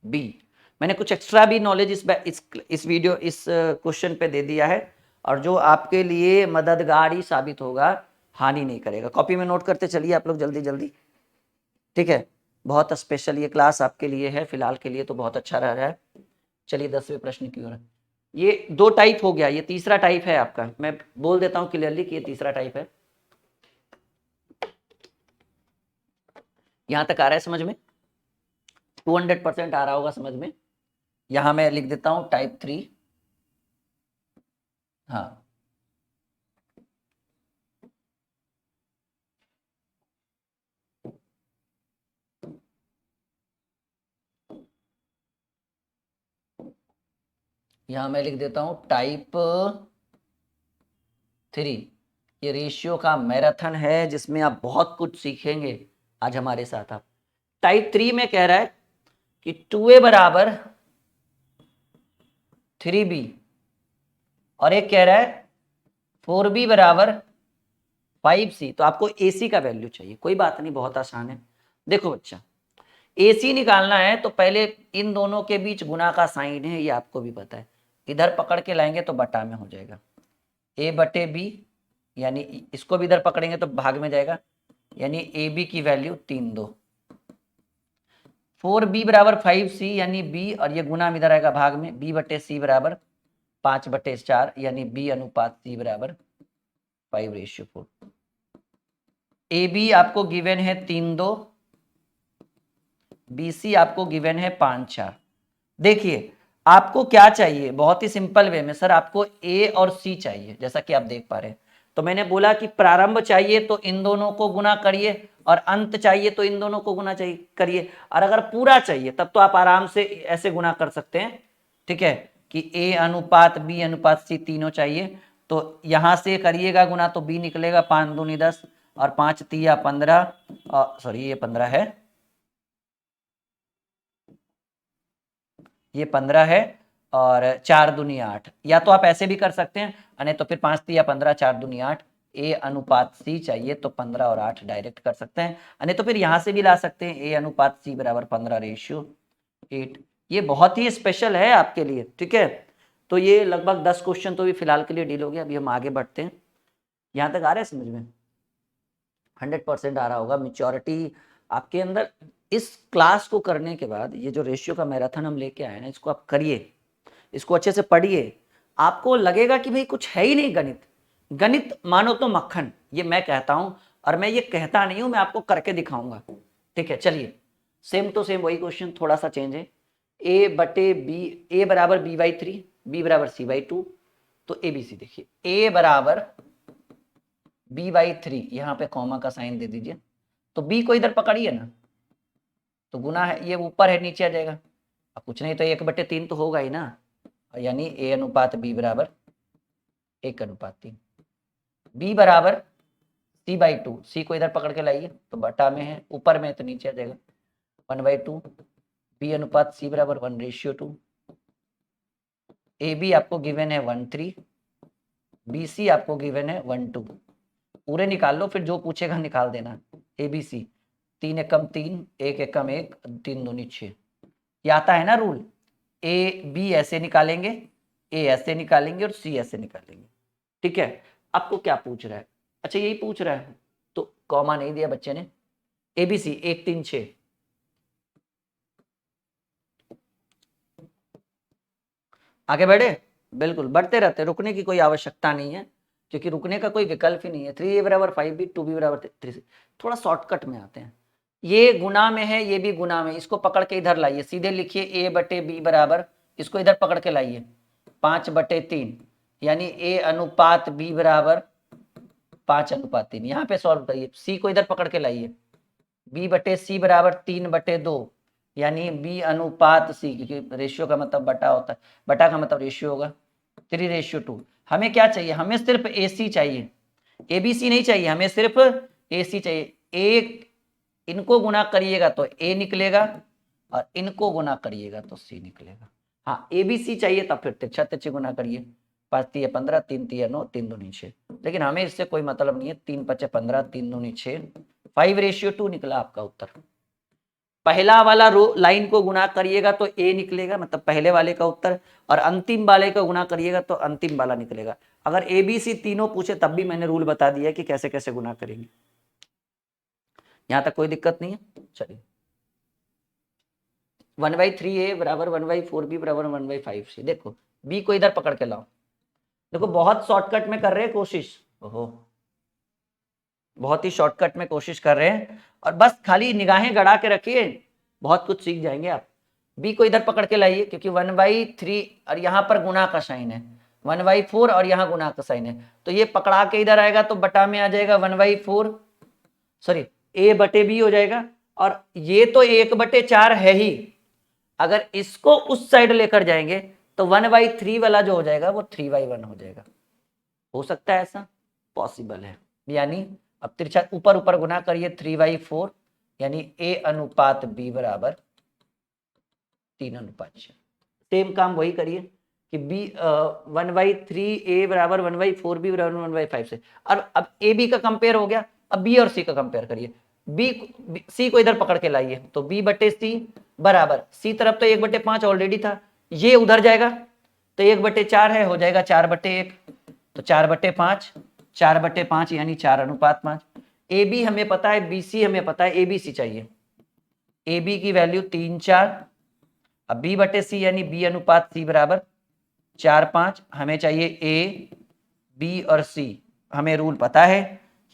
बी। मैंने कुछ एक्स्ट्रा भी नॉलेज इस वीडियो, इस क्वेश्चन पे दे दिया है, और जो आपके लिए मददगार ही साबित होगा, हानि नहीं करेगा। कॉपी में नोट करते चलिए आप लोग जल्दी जल्दी। ठीक है, बहुत स्पेशल ये क्लास आपके लिए है, फिलहाल के लिए तो बहुत अच्छा रह रहा है। चलिए 10वें प्रश्न की ओर। ये 2 टाइप हो गया, ये तीसरा टाइप है आपका। मैं बोल देता हूं क्लियरली कि ये तीसरा टाइप है। यहां तक आ रहा है समझ में? 200% आ रहा होगा समझ में। यहां मैं लिख देता हूं टाइप 3। हाँ, यहां मैं लिख देता हूं टाइप 3। ये रेशियो का मैराथन है जिसमें आप बहुत कुछ सीखेंगे आज हमारे साथ। आप टाइप 3 में कह रहा है कि 2a बराबर 3b, और एक कह रहा है 4b बराबर 5c। तो आपको ac का वैल्यू चाहिए। कोई बात नहीं, बहुत आसान है। देखो बच्चा, AC निकालना है तो पहले इन दोनों के बीच गुना का साइन है, ये आपको भी पता है। इधर पकड़ के लाएंगे तो बटा में हो जाएगा, a बटे b, यानी इसको भी इधर पकड़ेंगे तो भाग में जाएगा, यानी AB की वैल्यू 3 2। 4b बराबर 5c, यानी b, और ये गुना में इधर आएगा भाग में, b बटे c बराबर 5/4, यानी b अनुपात c बराबर 5:4। AB आपको गिवन है 3 2, BC आपको गिवन है 5 4। देखिए आपको क्या चाहिए, बहुत ही सिंपल वे में, सर आपको A और C चाहिए, जैसा कि आप देख पा रहे हैं। तो मैंने बोला कि प्रारंभ चाहिए तो इन दोनों को गुना करिए, और अंत चाहिए तो इन दोनों को गुना चाहिए करिए, और अगर पूरा चाहिए तब तो आप आराम से ऐसे गुना कर सकते हैं। ठीक है, कि A अनुपात B अनुपात C तीनों चाहिए, तो यहां से करिएगा गुना तो B निकलेगा 5 दूनी 10, और 5 तिया 15, सॉरी ये 15 है, ये 15 है, और 4 दूनी 8। या तो आप ऐसे भी कर सकते हैं, नहीं तो फिर 5 या 15, 4 दूनी 8। A अनुपात C चाहिए तो 15 और 8 डायरेक्ट कर सकते हैं, नहीं तो फिर यहां से भी ला सकते हैं, A अनुपात C बराबर 15:8। ये बहुत ही स्पेशल है आपके लिए। ठीक है, तो ये लगभग 10 क्वेश्चन तो भी फिलहाल के लिए डील हो गया। अभी हम आगे बढ़ते हैं। यहां तक आ रहा है समझ में? 100% आ रहा होगा। मेच्योरिटी आपके अंदर, इस क्लास को करने के बाद ये जो रेशियो का मैराथन हम लेके आए ना, इसको आप करिए, इसको अच्छे से पढ़िए। आपको लगेगा कि भाई कुछ है ही नहीं गणित। गणित मानो तो मक्खन, ये मैं कहता हूं, और मैं ये कहता नहीं हूं, मैं आपको करके दिखाऊंगा। ठीक है, चलिए सेम टू सेम वही क्वेश्चन, थोड़ा सा चेंज है। ए बटे बी, ए बराबर b/3, बी बराबर c/2। तो ए बी सी देखिए, ए बराबर b/3, यहां पे कॉमा का साइन दे दीजिए, तो b को इधर पकड़िए ना, तो गुना है, ये ऊपर है नीचे आ जाएगा। अब कुछ नहीं तो 1/3 तो होगा ही ना, यानी A अनुपात B बराबर 1/3। B बराबर C/2, C को इधर पकड़ के लाइए तो बटा में है, ऊपर में है तो नीचे आ जाएगा 1/2। B अनुपात C बराबर 1:2। AB आपको गिवन है 1 3, BC आपको गिवन है 1 2। पूरे निकाल लो, फिर जो पूछेगा निकाल देना। ABC 3 एकम 3, 1 एकम 1, 3 दूनी 6। ये आता है ना रूल, AB ऐसे निकालेंगे, A ऐसे निकालेंगे, और C ऐसे निकालेंगे। ठीक है, आपको क्या पूछ रहा है? अच्छा यही पूछ रहा है, तो कॉमा नहीं दिया बच्चे ने। ABC 1 3 6। आगे बढ़े, बिल्कुल बढ़ते रहते, रुकने की कोई आवश्यकता नहीं है। क्योंकि रुकने का कोई विकल्प ही नहीं है। 3a बराबर 5b, 2b बराबर 3c। थोड़ा शॉर्टकट में आते हैं, ये गुना में है, ये भी गुना में, इसको पकड़ के इधर लाइए, सीधे लिखिए a बटे b बराबर, इसको इधर पकड़ के लाइए 5/3, यानी a अनुपात b बराबर 5/3। यहाँ पे सॉल्व करिए, c को इधर पकड़ के लाइए, b बटे c बराबर 3/2, यानी b अनुपात c, क्योंकि रेशियो का मतलब बटा होता है, बटा का मतलब रेशियो होगा 3:2। हमें क्या चाहिए, हमें सिर्फ AC चाहिए, ABC नहीं चाहिए, हमें सिर्फ AC चाहिए। एक इनको गुना करिएगा तो A निकलेगा और इनको गुना करिएगा तो C निकलेगा। हाँ, ABC चाहिए तब फिर तिरछा तिरछी गुना करिए, 5×3 15, 3×3 9, 3×2 6। लेकिन हमें इससे कोई मतलब नहीं है, 3×5 15, 3×2 6, 5:2 निकला आपका उत्तर। पहला वाला रो लाइन को गुना करिएगा तो A निकलेगा, मतलब पहले वाले का उत्तर, और अंतिम वाले को गुना करिएगा तो अंतिम वाला निकलेगा। अगर ABC तीनों पूछे तब भी मैंने रूल बता दिया कि कैसे कैसे गुना करेंगे, यहां तक कोई दिक्कत नहीं है। चलिए, 1/3a बराबर 1/4b बराबर 1/5c। देखो b को इधर पकड़ के लाओ, देखो बहुत शॉर्टकट में कर रहे हैं कोशिश, ओहो बहुत ही शॉर्टकट में कोशिश कर रहे हैं, और बस खाली निगाहें गड़ा के रखिए, बहुत कुछ सीख जाएंगे आप। b को इधर पकड़ के लाइए, क्योंकि 1/3 और यहाँ पर गुना का साइन है, 1/4 और यहाँ गुना का साइन है, तो ये पकड़ा के इधर आएगा तो बटा में आ जाएगा 1/4, सॉरी a बटे b हो जाएगा, और ये तो 1/4 है ही, अगर इसको उस साइड लेकर जाएंगे तो 1/3 वाला जो हो जाएगा वो 3/1 हो जाएगा। हो सकता है ऐसा, पॉसिबल है। यानी अब तिरछा ऊपर ऊपर गुना करिए, 3/4, यानी a अनुपात b बराबर 3:6। सेम काम वही करिए कि b 1/3a बराबर 1/4b बराबर 1/5 से। अब a b का कंपेयर हो गया, अब b और c का कंपेयर करिए, c को इधर पकड़ के लाइए, तो b बटे c बराबर, c तरफ तो 1/5 ऑलरेडी था, ये उधर जाएगा तो 1/4 है, हो जाएगा 4/1, तो 4/5, 4/5 यानी 4:5। ए बी हमें पता है, बी सी हमें पता है, ए बी सी चाहिए, ए बी की वैल्यू 3 4, अब बी बटे सी यानी बी अनुपात सी बराबर 4 5। हमें चाहिए ए बी और सी, हमें रूल पता है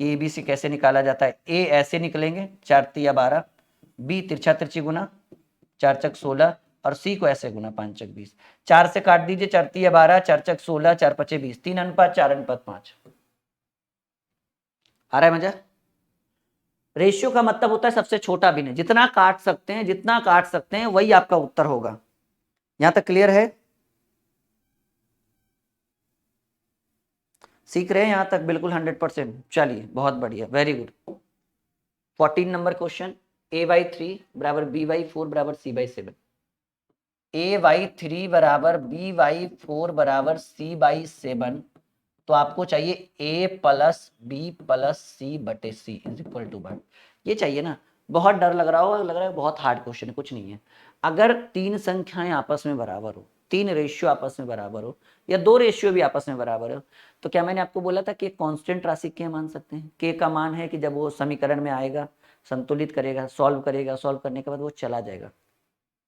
कि ए बी सी कैसे निकाला जाता है। ए ऐसे निकलेंगे 4×3 12, बी तिरछा तिरछी गुना 4×4 16, और सी को ऐसे गुना 5×4 20। 4 से काट दीजिए, 4×3 12, 4×4 16, 4×5 20, 3:4:5। आ रहा है मजा? रेशियो का मतलब होता है सबसे छोटा भिन्न, जितना काट सकते हैं, जितना काट सकते हैं वही आपका उत्तर होगा। यहां तक क्लियर है? सीख रहे हैं यहां तक? बिल्कुल 100%। चलिए बहुत बढ़िया, very good. 14 number question, a/3 बराबर b/4 बराबर c/7। a/3 बराबर b/4 बराबर c/7, तो आपको चाहिए a plus b plus c बटे c इज इक्वल टू 1। ये चाहिए ना। बहुत डर लग रहा हो, लग रहा है बहुत हार्ड क्वेश्चन है, कुछ नहीं है। अगर तीन संख्याएं आपस में बराबर हो, तीन रेशियो आपस में बराबर हो, या दो रेशियो भी आपस में बराबर हो, तो क्या मैंने आपको बोला था कि कांस्टेंट राशि के मान सकते हैं। के का मान है कि जब वो समीकरण में आएगा, संतुलित करेगा, सॉल्व करेगा, सॉल्व करने के बाद वो चला जाएगा।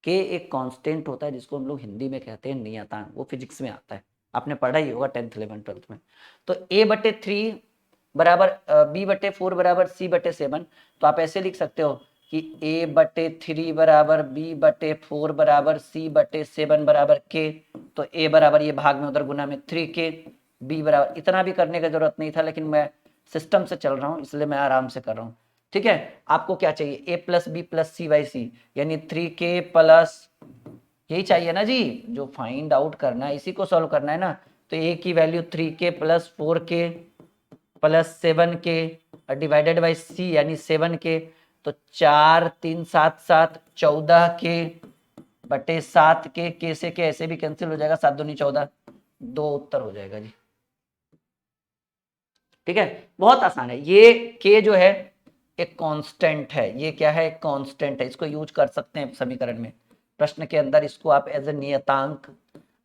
के एक कांस्टेंट होता है जिसको हम लोग हिंदी में कहते हैं नियतांक, वो फिजिक्स में आता है, आपने पढ़ा ही होगा 10th 11th 12th में। तो a/3 बराबर b/4 बराबर c/7, तो आप ऐसे लिख सकते हो कि a/3 बराबर b/4 बराबर c/7 बराबर k। तो a बराबर, ये भाग में उधर गुना में 3k, b बराबर, इतना भी करने की जरूरत नहीं था, लेकिन मैं सिस्टम से चल रहा हूँ इसलिए मैं आराम से कर रहा हूँ। ठीक है, आपको क्या चाहिए, a plus B plus C by C, यानी 3k प्लस, यही चाहिए ना जी, जो फाइंड आउट करना है इसी को सॉल्व करना है ना। तो a की value 3k plus 4k plus 7k divided by c यानी 7k, तो 4 3 7 7 14k बटे 7k, k से k ऐसे भी कैंसिल हो जाएगा, 7 दूनी 14, 2 उत्तर हो जाएगा जी। ठीक है, बहुत आसान है। ये k जो है एक कांस्टेंट है, ये क्या है, एक कांस्टेंट है, इसको यूज कर सकते हैं समीकरण में, प्रश्न के अंदर इसको आप एज ए नियतांक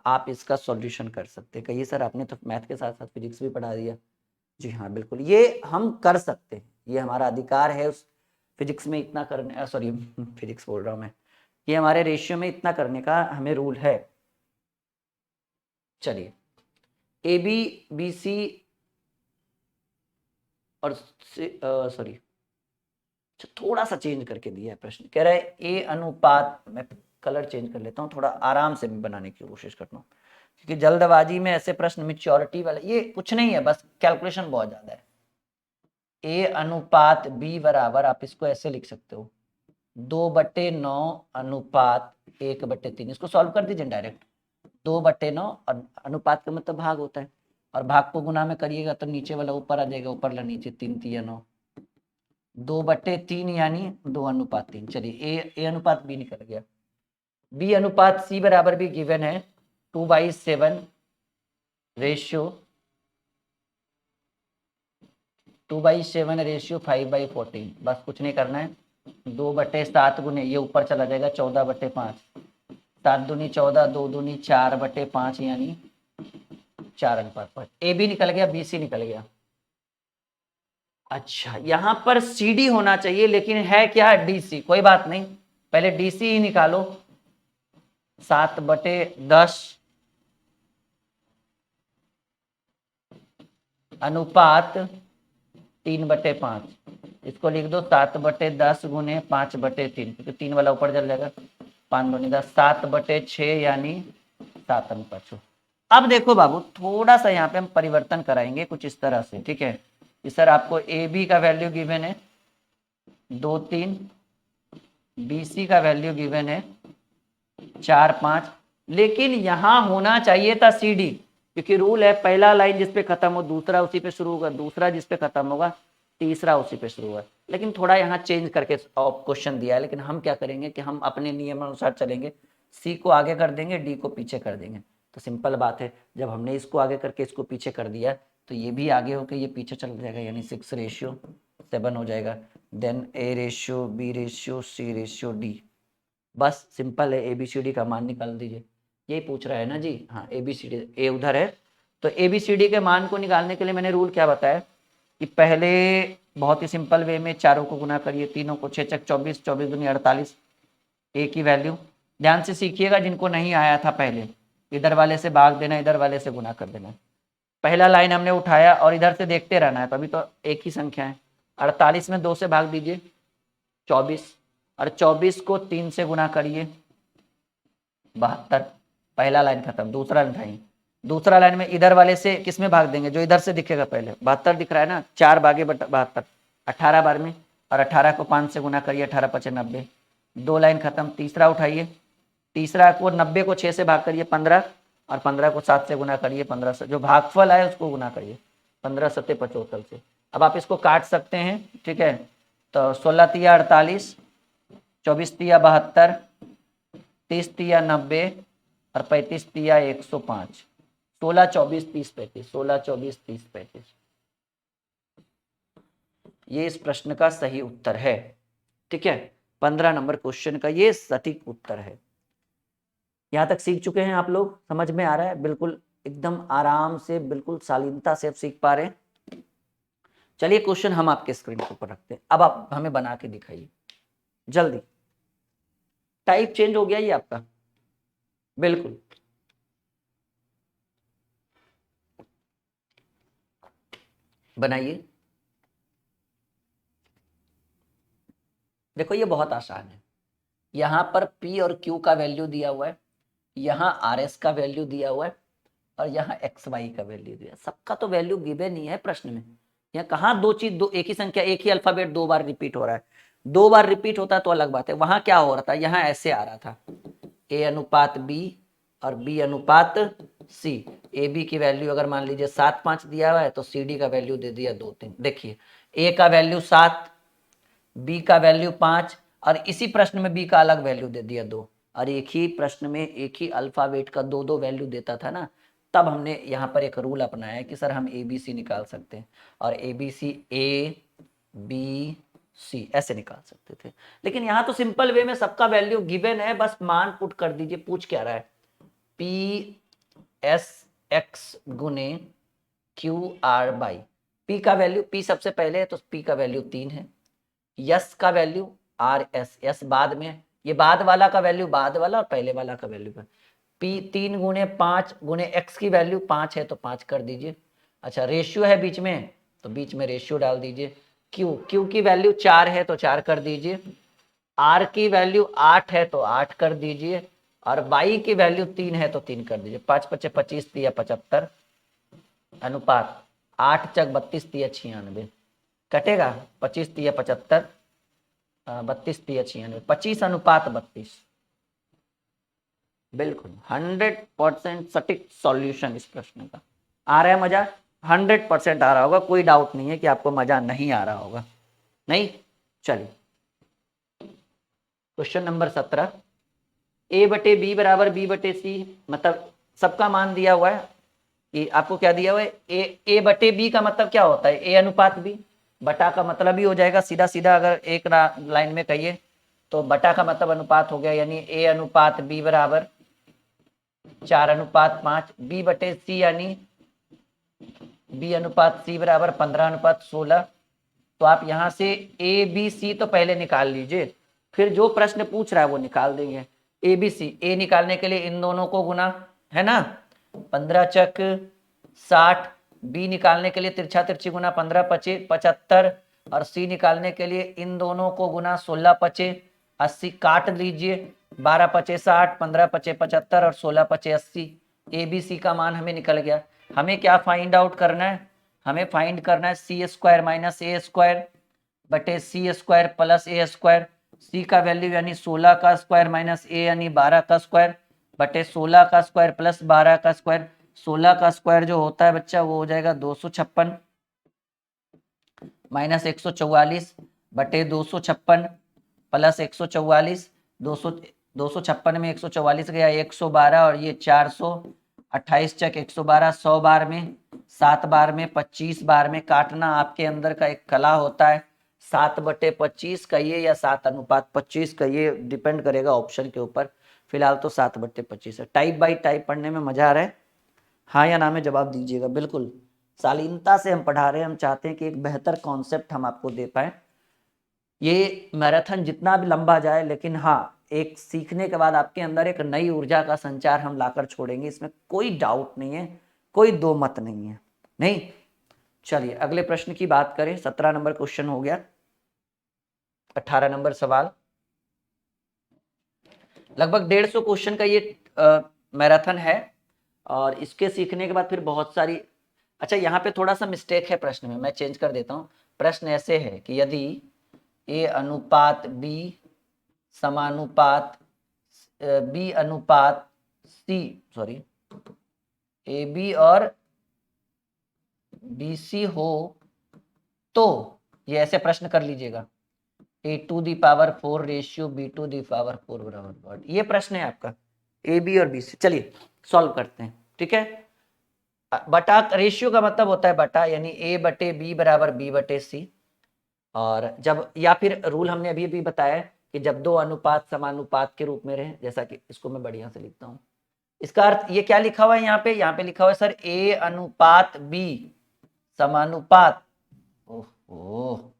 आप इसका सॉल्यूशन कर सकते हैं। कहिए सर आपने तो मैथ के साथ साथ फिजिक्स भी पढ़ा दिया। जी हाँ बिल्कुल, ये हम कर सकते हैं, ये हमारा अधिकार है उस फिजिक्स में इतना करने, सॉरी फिजिक्स बोल रहा हूँ मैं, ये हमारे रेशियो में इतना करने का हमें रूल है। चलिए, ए बी बी सी और सॉरी थोड़ा सा चेंज करके दिया है प्रश्न, कह रहा है ए अनुपात, मैं कलर चेंज कर लेता हूँ, थोड़ा आराम से मैं बनाने की कोशिश करता हूँ, क्योंकि जल्दबाजी में ऐसे प्रश्न मेच्योरिटी वाले, ये कुछ नहीं है, बस कैलकुलेशन बहुत ज्यादा है। ए अनुपात बी बराबर, आप इसको ऐसे लिख सकते हो 2/9 अनुपात 1/3, इसको सॉल्व कर दीजिए डायरेक्ट। 2/9 अनुपात का मतलब भाग होता है, और भाग को गुना में करिएगा तो नीचे वाला ऊपर आ जाएगा, ऊपर वाला नीचे, 3 3 9, 2/3 यानी 2:3। चलिए ए अनुपात बी निकल गया। बी अनुपात सी बराबर भी गिवन है 2/7 रेशियो 5/14, बस कुछ नहीं करना है। 2/7 गुने ये ऊपर चला जाएगा 14/5, 7 दूनी 14, 2 दूनी 4/5 यानी 4:5। ए बी निकल गया, बी सी निकल गया। अच्छा यहां पर सी डी होना चाहिए, लेकिन है क्या डी सी, कोई बात नहीं, पहले डी सी ही निकालो। 7/10 अनुपात 3/5, इसको लिख दो 7/10 गुने 5/3, क्योंकि 3 वाला ऊपर चल जाएगा, 5 दूनी 10, 7/6 यानी 7:6। अब देखो बाबू, थोड़ा सा यहाँ पे हम परिवर्तन कराएंगे कुछ इस तरह से, ठीक है कि सर आपको ए बी का वैल्यू गिवन है 2 3, बी सी का वैल्यू गिवन है 4 5, लेकिन यहां होना चाहिए था सी डी, क्योंकि रूल है पहला लाइन जिस पे खत्म हो दूसरा उसी पे शुरू होगा, दूसरा जिस पे खत्म होगा तीसरा उसी पे शुरू होगा। लेकिन थोड़ा यहाँ चेंज करके क्वेश्चन दिया है, लेकिन हम क्या करेंगे कि हम अपने नियम अनुसार चलेंगे, सी को आगे कर देंगे, डी को पीछे कर देंगे। तो सिंपल बात है, जब हमने इसको आगे करके इसको पीछे कर दिया तो ये भी आगे होकर ये पीछे चल जाएगा, यानी 6:7 हो जाएगा। Then A ratio B ratio C ratio D, बस सिंपल है, ABCD का मान निकाल दीजिए। यही पूछ रहा है ना जी, हाँ ABCD, ए उधर है, तो ABCD के मान को निकालने के लिए मैंने रूल क्या बताया कि पहले बहुत ही सिंपल वे में चारों को गुना करिए, तीनों को 6 6 24, 24 दूनी 48, ए की वैल्यू ध्यान से सीखिएगा, जिनको नहीं आया था पहले, इधर वाले से भाग देना, इधर वाले से गुना कर देना। पहला लाइन हमने उठाया और इधर से देखते रहना है, तो अभी तो एक ही संख्या है, 48 में 2 से भाग दीजिए 24, और 24 को 3 से गुना करिए 72, पहला लाइन खत्म। दूसरा लाइन उठाइए, दूसरा लाइन में इधर वाले से किस में भाग देंगे, जो इधर से दिखेगा, पहले 72 दिख रहा है ना, 4 भागे 72, 18 बार में, और 18 को 5 से गुना करिए, 18 5 90, 2 लाइन खत्म। तीसरा उठाइए, तीसरा को 90 को 6 से भाग करिए 15, और 15 को 7 से गुना करिए 15 से, जो भागफल आए उसको गुना करिए 15 7 75 से। अब आप इसको काट सकते हैं, ठीक है, तो 16 तिया 48, 24 तिया 72, 30 तिया 90, और 35 तिया 105, 16 24 30 35, 16 24 30 35, ये इस प्रश्न का सही उत्तर है, ठीक है। 15 नंबर क्वेश्चन का ये सटीक उत्तर है। यहां तक सीख चुके हैं आप लोग, समझ में आ रहा है, बिल्कुल एकदम आराम से, बिल्कुल शालीनता से आप सीख पा रहे हैं। चलिए क्वेश्चन हम आपके स्क्रीन के ऊपर रखते हैं, अब आप हमें बना के दिखाइए जल्दी। टाइप चेंज हो गया ये आपका, बिल्कुल बनाइए। देखो ये बहुत आसान है, यहां पर P और Q का वैल्यू दिया हुआ है, यहाँ RS का वैल्यू दिया हुआ है, और यहाँ XY का वैल्यू दिया है। सबका तो वैल्यू गिवन नहीं है प्रश्न में। यहाँ कहाँ दो चीज, दो एक ही संख्या, एक ही अल्फाबेट 2 बार रिपीट हो रहा है। 2 बार रिपीट होता है तो अलग बात है, वहां क्या हो रहा था, यहाँ ऐसे आ रहा था A अनुपात B और B अनुपात C। AB की वैल्यू अगर मान लीजिए 7 5 दिया हुआ है, तो CD का वैल्यू दे दिया 2 3। देखिए A का वैल्यू 7, B का वैल्यू 5, और इसी प्रश्न में B का अलग वैल्यू दे दिया 2, और एक ही प्रश्न में एक ही अल्फाबेट का 2 2 वैल्यू देता था ना, तब हमने यहाँ पर एक रूल अपनाया है कि सर हम ABC निकाल सकते हैं, और ABC ABC ऐसे निकाल सकते थे। लेकिन यहाँ तो सिंपल वे में सबका वैल्यू गिवन है, बस मान पुट कर दीजिए। पूछ क्या रहा है, PSX गुने QR बाई, P का वैल्यू, P सबसे पहले है तो P का वैल्यू 3 है, यस का वैल्यू RS, यस बाद में, ये बाद वाला का वैल्यू बाद वाला और पहले वाला का वैल्यू पर। P 3 गुने 5 गुने X की वैल्यू 5 है तो 5 कर दीजिए। अच्छा रेशियो है बीच में, तो बीच में रेशियो डाल दीजिए। क्यू की वैल्यू 4 है तो 4 कर दीजिए, आर की वैल्यू 8 है तो 8 कर दीजिए, और वाई की वैल्यू 3 है तो 3 कर दीजिए। 5 पचे 25 तिया 75 अनुपात 8 चक 32 तिया 96 कटेगा। 25 तिया 75, 32 तिया 96, 25 अनुपात 32। बिल्कुल 100% सटीक सॉल्यूशन इस प्रश्न का। आ रहा है मजा? 100% आ रहा होगा, कोई डाउट नहीं है कि आपको मजा नहीं आ रहा होगा। नहीं, चलिए क्वेश्चन नंबर 17, ए बटे बी बराबर बी बटे सी, मतलब सबका मान दिया हुआ है कि आपको क्या दिया हुआ है, ए बटे बी का मतलब क्या होता है, ए अनुपात बी। बटा का मतलब ही हो जाएगा सीधा सीधा, अगर एक लाइन में कहिए तो बटा का मतलब अनुपात हो गया, यानी ए अनुपात बी बराबर 4 अनुपात 5, बी बटे सी यानी बी अनुपात सी बराबर 15 अनुपात 16। तो आप यहां से ए बी सी तो पहले निकाल लीजिए, फिर जो प्रश्न पूछ रहा है वो निकाल देंगे। ए बी सी, ए निकालने के लिए इन दोनों को गुना, है ना, 15 चक 60, बी निकालने के लिए तिरछा तिरछी गुना 15 पचे 75, और सी निकालने के लिए इन दोनों को गुना 16 पचे 80, काट लीजिए, 12 पचे 60, 15 पचे 75 और 16 पचे 80। ए बी सी का मान हमें निकल गया। हमें क्या फाइंड आउट करना है, हमें फाइंड करना है सी स्क्वायर माइनस ए स्क्वायर बटे सी स्क्वायर प्लस ए स्क्वायर। सी का वैल्यू यानी 16 का स्क्वायर माइनस ए यानी 12 का स्क्वायर बटे 16 का स्क्वायर प्लस 12 का स्क्वायर। 16 का स्क्वायर जो होता है बच्चा वो हो जाएगा 256 माइनस 144 बटे 256 प्लस 144। 256 में 144 गया 112, और ये 400, 28 चक 112, 100 बार में 7 बार में 25 बार में काटना आपके अंदर का एक कला होता है। 7 बटे 25 कहिए या 7 अनुपात 25 कहिए, डिपेंड करेगा ऑप्शन के ऊपर। फिलहाल तो 7 बटे 25 है। टाइप बाई टाइप पढ़ने में मजा आ रहा है? हाँ या ना में जवाब दीजिएगा। बिल्कुल शालीनता से हम पढ़ा रहे हैं, हम चाहते हैं कि एक बेहतर कॉन्सेप्ट हम आपको दे पाए। ये मैराथन जितना भी लंबा जाए, लेकिन हाँ, एक सीखने के बाद आपके अंदर एक नई ऊर्जा का संचार हम लाकर छोड़ेंगे, इसमें कोई डाउट नहीं है, कोई दो मत नहीं है। नहीं, चलिए अगले प्रश्न की बात करें। 17 नंबर क्वेश्चन हो गया। 18 नंबर सवाल, लगभग 150 क्वेश्चन का ये मैराथन है, और इसके सीखने के बाद फिर बहुत सारी, अच्छा यहाँ पे थोड़ा सा मिस्टेक है प्रश्न में, मैं चेंज कर देता हूँ। प्रश्न ऐसे है कि यदि ए अनुपात बी समानुपात बी अनुपात सी, सॉरी, ए बी और बी सी हो, तो ये ऐसे प्रश्न कर लीजिएगा, A to the power 4 ratio B to the power 4 बराबर, ये प्रश्न है आपका ए बी और बी सी। चलिए सॉल्व करते हैं, ठीक है। बटा रेशियो का मतलब होता है बटा, यानी ए बटे बी बराबर बी बटे सी। और जब, या फिर रूल हमने अभी भी बताया कि जब दो अनुपात समानुपात के रूप में रहे, जैसा कि इसको मैं बढ़िया से लिखता हूं, इसका अर्थ ये क्या लिखा हुआ है यहाँ पे, यहाँ पे लिखा हुआ है सर ए अनुपात बी समानुपात, ओहो,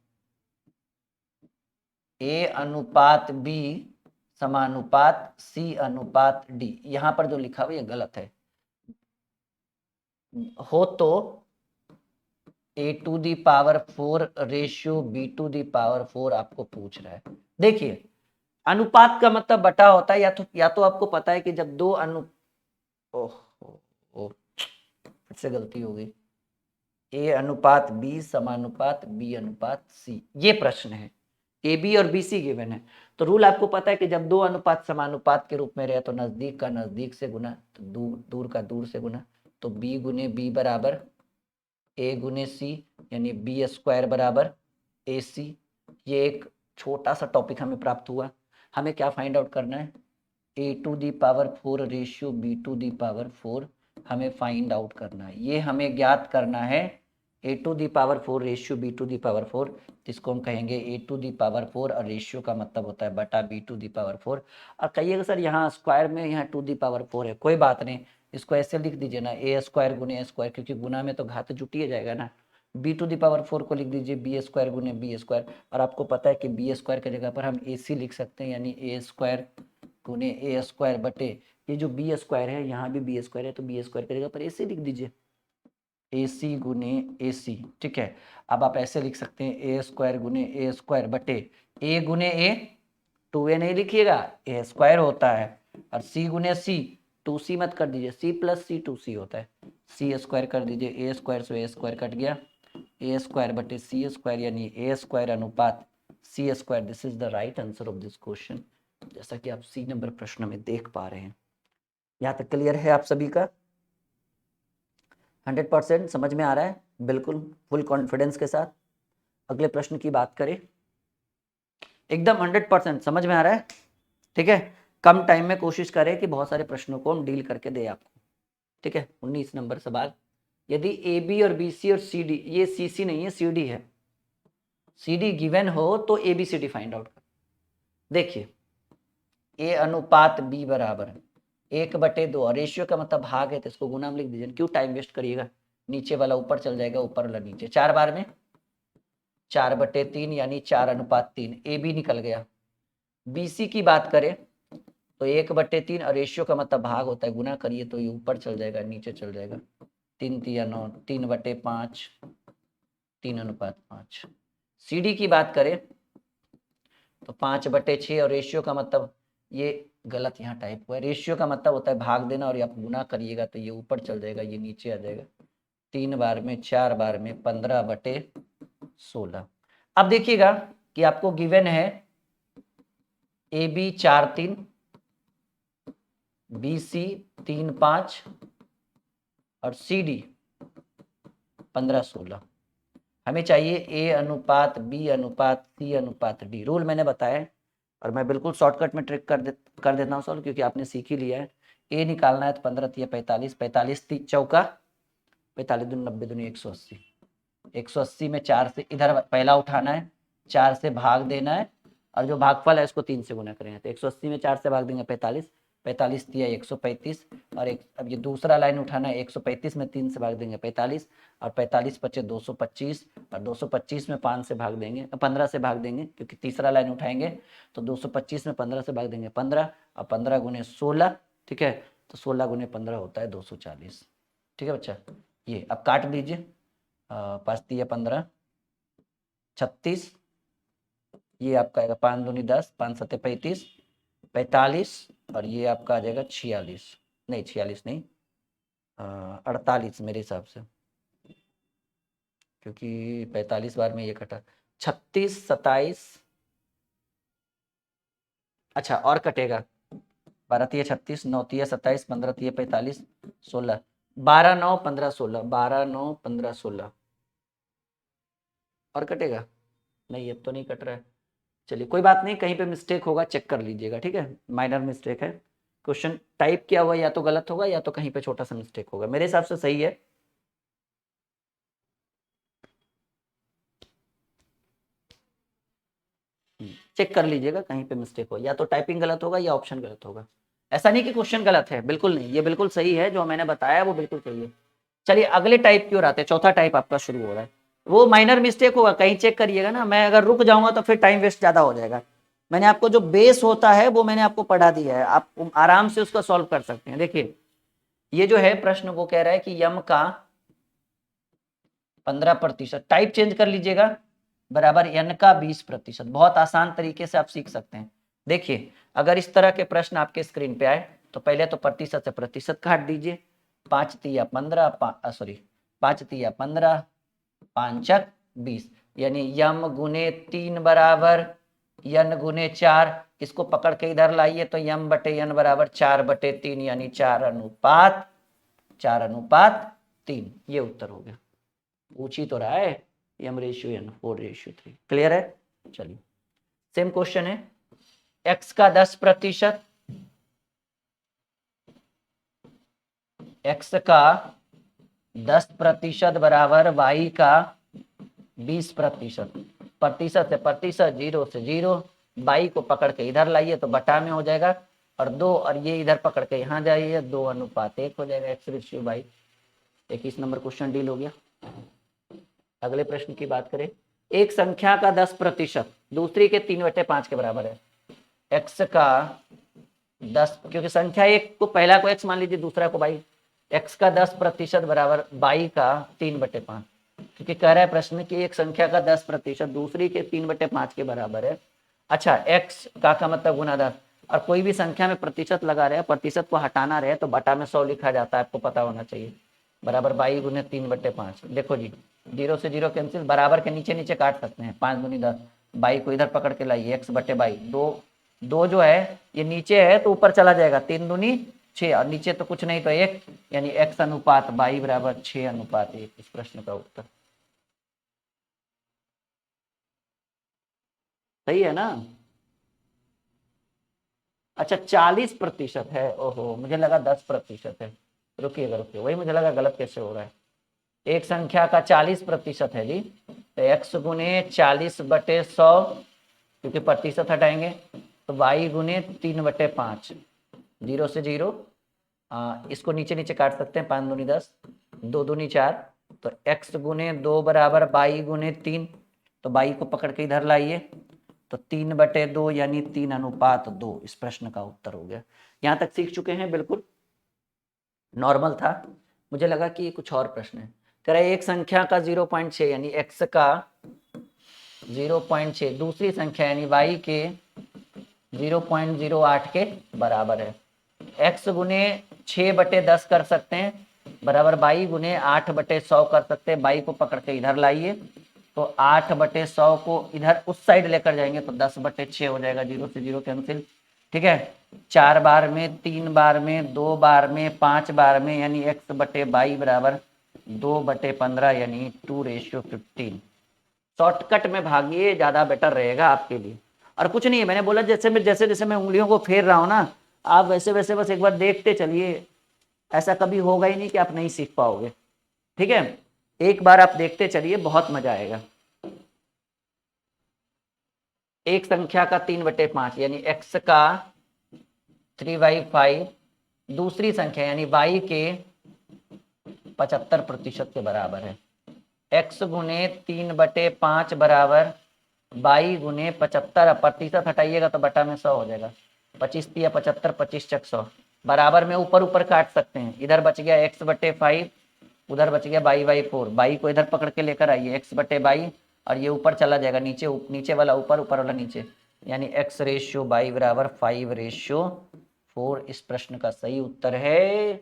ए अनुपात बी समानुपात सी अनुपात डी, यहां पर जो लिखा हुआ है ये गलत है। हो तो A to the power 4 ratio B to the power 4 आपको पूछ रहा है। देखिए अनुपात का मतलब बटा होता है, या तो आपको पता है कि जब दो ओह फिर से गलती हो गई, ए अनुपात बी समानुपात बी अनुपात सी, ये प्रश्न है, ए बी और बी सी गिवन है। तो रूल आपको पता है कि जब दो अनुपात समानुपात के रूप में रहे तो नजदीक का नजदीक से गुना, तो दूर का दूर से गुना, तो बी गुने बी बराबर ए गुने सी, यानी बी स्क्वायर बराबर ए सी। ये एक छोटा सा टॉपिक हमें प्राप्त हुआ। हमें क्या फाइंड आउट करना है, A to the power 4 ratio B to the power 4 हमें फाइंड आउट करना है। ये हमें ज्ञात करना है A to the power 4 ratio B to the power 4, जिसको हम कहेंगे ए टू दी पावर 4, और रेशियो का मतलब होता है बटा बी टू दी पावर 4। और कहिएगा सर यहाँ स्क्वायर में यहाँ टू दी पावर 4 है, कोई बात नहीं, इसको ऐसे लिख दीजिए ना, ए स्क्वायर गुने ए स्क्वायर, क्योंकि गुना में तो घात जुटिए जाएगा ना। बी टू दी पावर 4 को लिख दीजिए बी स्क्वायर गुने बी स्क्वायर, और आपको पता है कि बी स्क्वायर की जगह पर हम ए सी लिख सकते हैं, यानी ए स्क्वायर गुने ए स्क्वायर बटे, ये जो बी स्क्वायर है यहाँ भी बी स्क्वायर है, तो बी स्क्वायर की जगह पर ए सी लिख दीजिए। AC गुने AC, ठीक है। अब आप ऐसे लिख सकते हैं ए स्क्वायर गुने ए स्क्वायर बटे ए गुने ए, 2a नहीं लिखिएगा, ए स्क्वायर होता है, और C गुने C, 2C मत कर दीजिए, C प्लस C 2C होता है, C स्क्वायर कर दीजिए, ए स्क्वायर से ए स्क्वायर कट गया, ए स्क्वायर बटे C स्क्वायर यानी ए स्क्वायर अनुपात C square. This is the right answer of this question, जैसा कि आप C नंबर प्रश्न में देख पा रहे हैं। यहाँ तक क्लियर है आप सभी का? 100% समझ में आ रहा है? बिल्कुल फुल कॉन्फिडेंस के साथ। अगले प्रश्न की बात करें, एकदम 100% समझ में आ रहा है, ठीक है। कम टाइम में कोशिश करें कि बहुत सारे प्रश्नों को हम डील करके दे आपको, ठीक है। 19 नंबर सवाल, यदि ए बी और बी सी और सी डी, ये सी सी नहीं है सी डी है, सी डी गिवन हो तो A B C D find out कर। देखिए ए अनुपात बी बराबर 1/2, और रेशियो का मतलब भाग है तो इसको गुना में लिख दीजिए, क्यों टाइम वेस्ट करिएगा, नीचे वाला ऊपर चल जाएगा, ऊपर वाला नीचे, 4 बार में 4/3 यानी 4:3, ए बी निकल गया। बी सी की बात करें तो 1/3, और रेशियो का मतलब भाग होता है, गुना करिए तो ये ऊपर चल जाएगा नीचे चल जाएगा, 3×3=9, 3/5, 3:5। सी डी की बात करें तो 5/6, और रेशियो का मतलब, ये गलत यहाँ टाइप हुआ है, रेशियो का मतलब होता है भाग देना, और आप गुना करिएगा तो ये ऊपर चल जाएगा, ये नीचे आ जाएगा, 3 बार में 4 बार में 15/16। अब देखिएगा कि आपको गिवन है ए बी 4-3, बी सी 3-5 और सी डी 15-16। हमें चाहिए ए अनुपात बी अनुपात सी अनुपात डी। रूल मैंने बताया और मैं बिल्कुल शॉर्टकट में ट्रिक कर देता हूँ सॉल्व, क्योंकि आपने सीख ही लिया है। ए निकालना है तो 15 45, 45 चौका 45 दूनी 90 दूनी 180, 180 में 4 से इधर पहला उठाना है, 4 से भाग देना है, और जो भागफल है उसको 3 से गुना करेंगे, तो 180 में 4 से भाग देंगे 45, 45 दिया 135, और अब ये दूसरा लाइन उठाना है, 135 में 3 से भाग देंगे 45, और 45 बचे 225, और 225 में 5 से भाग देंगे, 15 से भाग देंगे, क्योंकि तीसरा लाइन उठाएंगे तो 225 में 15 से भाग देंगे 15, और 15 गुने 16, ठीक है, तो 16 गुने 15 होता है 240, ठीक है बच्चा। ये अब काट दीजिए, 5 दिया 15, 36, ये आपका आएगा 5 दूनी 10, 5 7 35, 45, और ये आपका आ जाएगा 46, नहीं 46 नहीं, 48 मेरे हिसाब से, क्योंकि 45 बार में ये कटा, 36 27, अच्छा और कटेगा, 12 तिया 36, 9 तिया 27, 15 तिया 45, 16, 12 9 15 16, 12 9 15 16, और कटेगा नहीं, अब तो नहीं कट रहा है। चलिए कोई बात नहीं, कहीं पे मिस्टेक होगा चेक कर लीजिएगा, ठीक है, माइनर मिस्टेक है, क्वेश्चन टाइप किया हुआ या तो गलत होगा या तो कहीं पे छोटा सा मिस्टेक होगा, मेरे हिसाब से सही है। चेक कर लीजिएगा कहीं पे मिस्टेक हो, या तो टाइपिंग गलत होगा या ऑप्शन गलत होगा, ऐसा नहीं कि क्वेश्चन गलत है, बिल्कुल नहीं, ये बिल्कुल सही है, जो मैंने बताया वो बिल्कुल सही है। चलिए अगले टाइप की ओर आते हैं, चौथा टाइप आपका शुरू हो रहा है, वो माइनर मिस्टेक होगा, कहीं चेक करिएगा ना, मैं अगर रुक जाऊंगा तो फिर टाइम वेस्ट ज्यादा हो जाएगा। मैंने आपको जो बेस होता है वो मैंने आपको पढ़ा दिया है, आप आराम से उसका सॉल्व कर सकते हैं। देखिए ये जो है प्रश्न वो कह रहा है कि यम का 15%, टाइप चेंज कर लीजिएगा, बराबर एन का 20%। बहुत आसान तरीके से आप सीख सकते हैं। देखिए अगर इस तरह के प्रश्न आपके स्क्रीन पे आए तो पहले तो प्रतिशत से प्रतिशत काट दीजिए, 5 तिया 15, 5 तिया 15, 5 20, यानी यम गुने 3 बराबर यन गुने 4, इसको पकड़ के इधर लाइए तो यम बटे यन बराबर 4/3, यानी 4:3, ये उत्तर हो गया। पूछ ही तो रहा है यम रेशियो एन 4:3, क्लियर है। चलिए सेम क्वेश्चन है, x का 10%, x का 10% बराबर y का 20%, प्रतिशत से प्रतिशत, 0 से 0, बाई को पकड़ के इधर लाइए तो बटा में हो जाएगा, और 2, और ये इधर पकड़ के यहाँ जाइए, 2:1 हो जाएगा, x ratio by. 21 number question deal हो गया। अगले प्रश्न की बात करें, एक संख्या का 10% दूसरी के 3/5 के बराबर है, x का 10, क्योंकि संख्या एक को पहला को x मान लीजिए दूसरा को y, x का 10% बराबर y का 3/5, क्योंकि कह रहा है प्रश्न कि एक संख्या का 10% दूसरी के 3/5 के बराबर है। अच्छा, x का मतलब गुना 10, और कोई भी संख्या में प्रतिशत लगा रहे हैं, प्रतिशत को हटाना रहे तो बटा में 100 लिखा जाता है, आपको पता होना चाहिए। बराबर 22 गुने 3/5। देखो जी, 0 से 0 कैंसिल, बराबर के नीचे नीचे काट सकते हैं। 5 दूनी 10, 22 को इधर पकड़ के लाइए, x/22। दो जो है ये नीचे है तो ऊपर चला जाएगा, 3 दूनी 6, और नीचे तो कुछ नहीं तो 1, यानी x अनुपात 22 बराबर 6:1। इस प्रश्न का उत्तर सही है ना। अच्छा, 40% है, ओहो मुझे लगा 10% है। रुकिएगा रुकिए, वही मुझे लगा गलत कैसे हो रहा है। एक संख्या का 40% है जी, तो x गुने 40/100, क्योंकि प्रतिशत हटाएंगे, तो y गुने 3/5। 0 से 0, इसको नीचे नीचे काट सकते हैं, 5 दूनी 10, 2 दूनी 4, तो x गुने 2 बराबर y गुने 3, तो y को पकड़ के इधर लाइए, तो 3/2 यानी 3:2। इस प्रश्न का उत्तर हो गया। यहाँ तक सीख चुके हैं, बिल्कुल नॉर्मल था। मुझे लगा कि ये कुछ और प्रश्न है। कह रहा है एक संख्या का 0.6 यानी x का 0.6 दूसरी संख्या यानी y के 0.08 के बराबर है। x गुने 6/10 कर सकते हैं, बराबर y गुने 8/100 कर सकते हैं। y को पकड़ के इधर लाइए, तो 8/100 को इधर उस साइड लेकर जाएंगे तो 10/6 हो जाएगा। 0 से 0 कैंसिल, ठीक है। 4 बार में, 3 बार में, 2 बार में, 5 बार में, यानी x/y बराबर 2/15 यानी 2:15। शॉर्टकट में भागिए, ज्यादा बेटर रहेगा आपके लिए। और कुछ नहीं है, मैंने बोला जैसे जैसे मैं उंगलियों को फेर रहा हूं ना, आप वैसे वैसे बस एक बार देखते चलिए। ऐसा कभी होगा ही नहीं कि आप नहीं सीख पाओगे, ठीक है। एक बार आप देखते चलिए, बहुत मजा आएगा। एक संख्या का 3/5 यानी x का 3/5 दूसरी संख्या यानी y के 75% के बराबर है। x गुने 3/5 बराबर y गुने 75, प्रतिशत हटाइएगा तो बटा में 100 हो जाएगा। 25 या 75, 25 चक 100, बराबर में ऊपर ऊपर काट सकते हैं। इधर बच गया x/5, उधर बच गया y/4। y को इधर पकड़ के लेकर आइए, x/y, और ये ऊपर चला जाएगा, नीचे नीचे वाला ऊपर, ऊपर वाला नीचे, यानी x/y बराबर 5/4। इस प्रश्न का सही उत्तर है,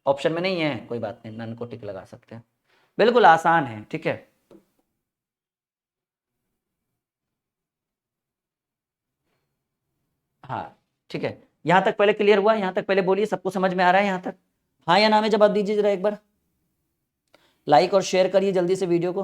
ऑप्शन में नहीं है कोई बात नहीं, नन को टिक लगा सकते हैं। बिल्कुल आसान है, ठीक है। हाँ ठीक है, यहाँ तक पहले क्लियर हुआ? यहाँ तक पहले बोलिए, सबको समझ में आ रहा है यहाँ तक? हाँ या ना में जवाब दीजिए जरा एक बार। लाइक और शेयर करिए जल्दी से वीडियो को।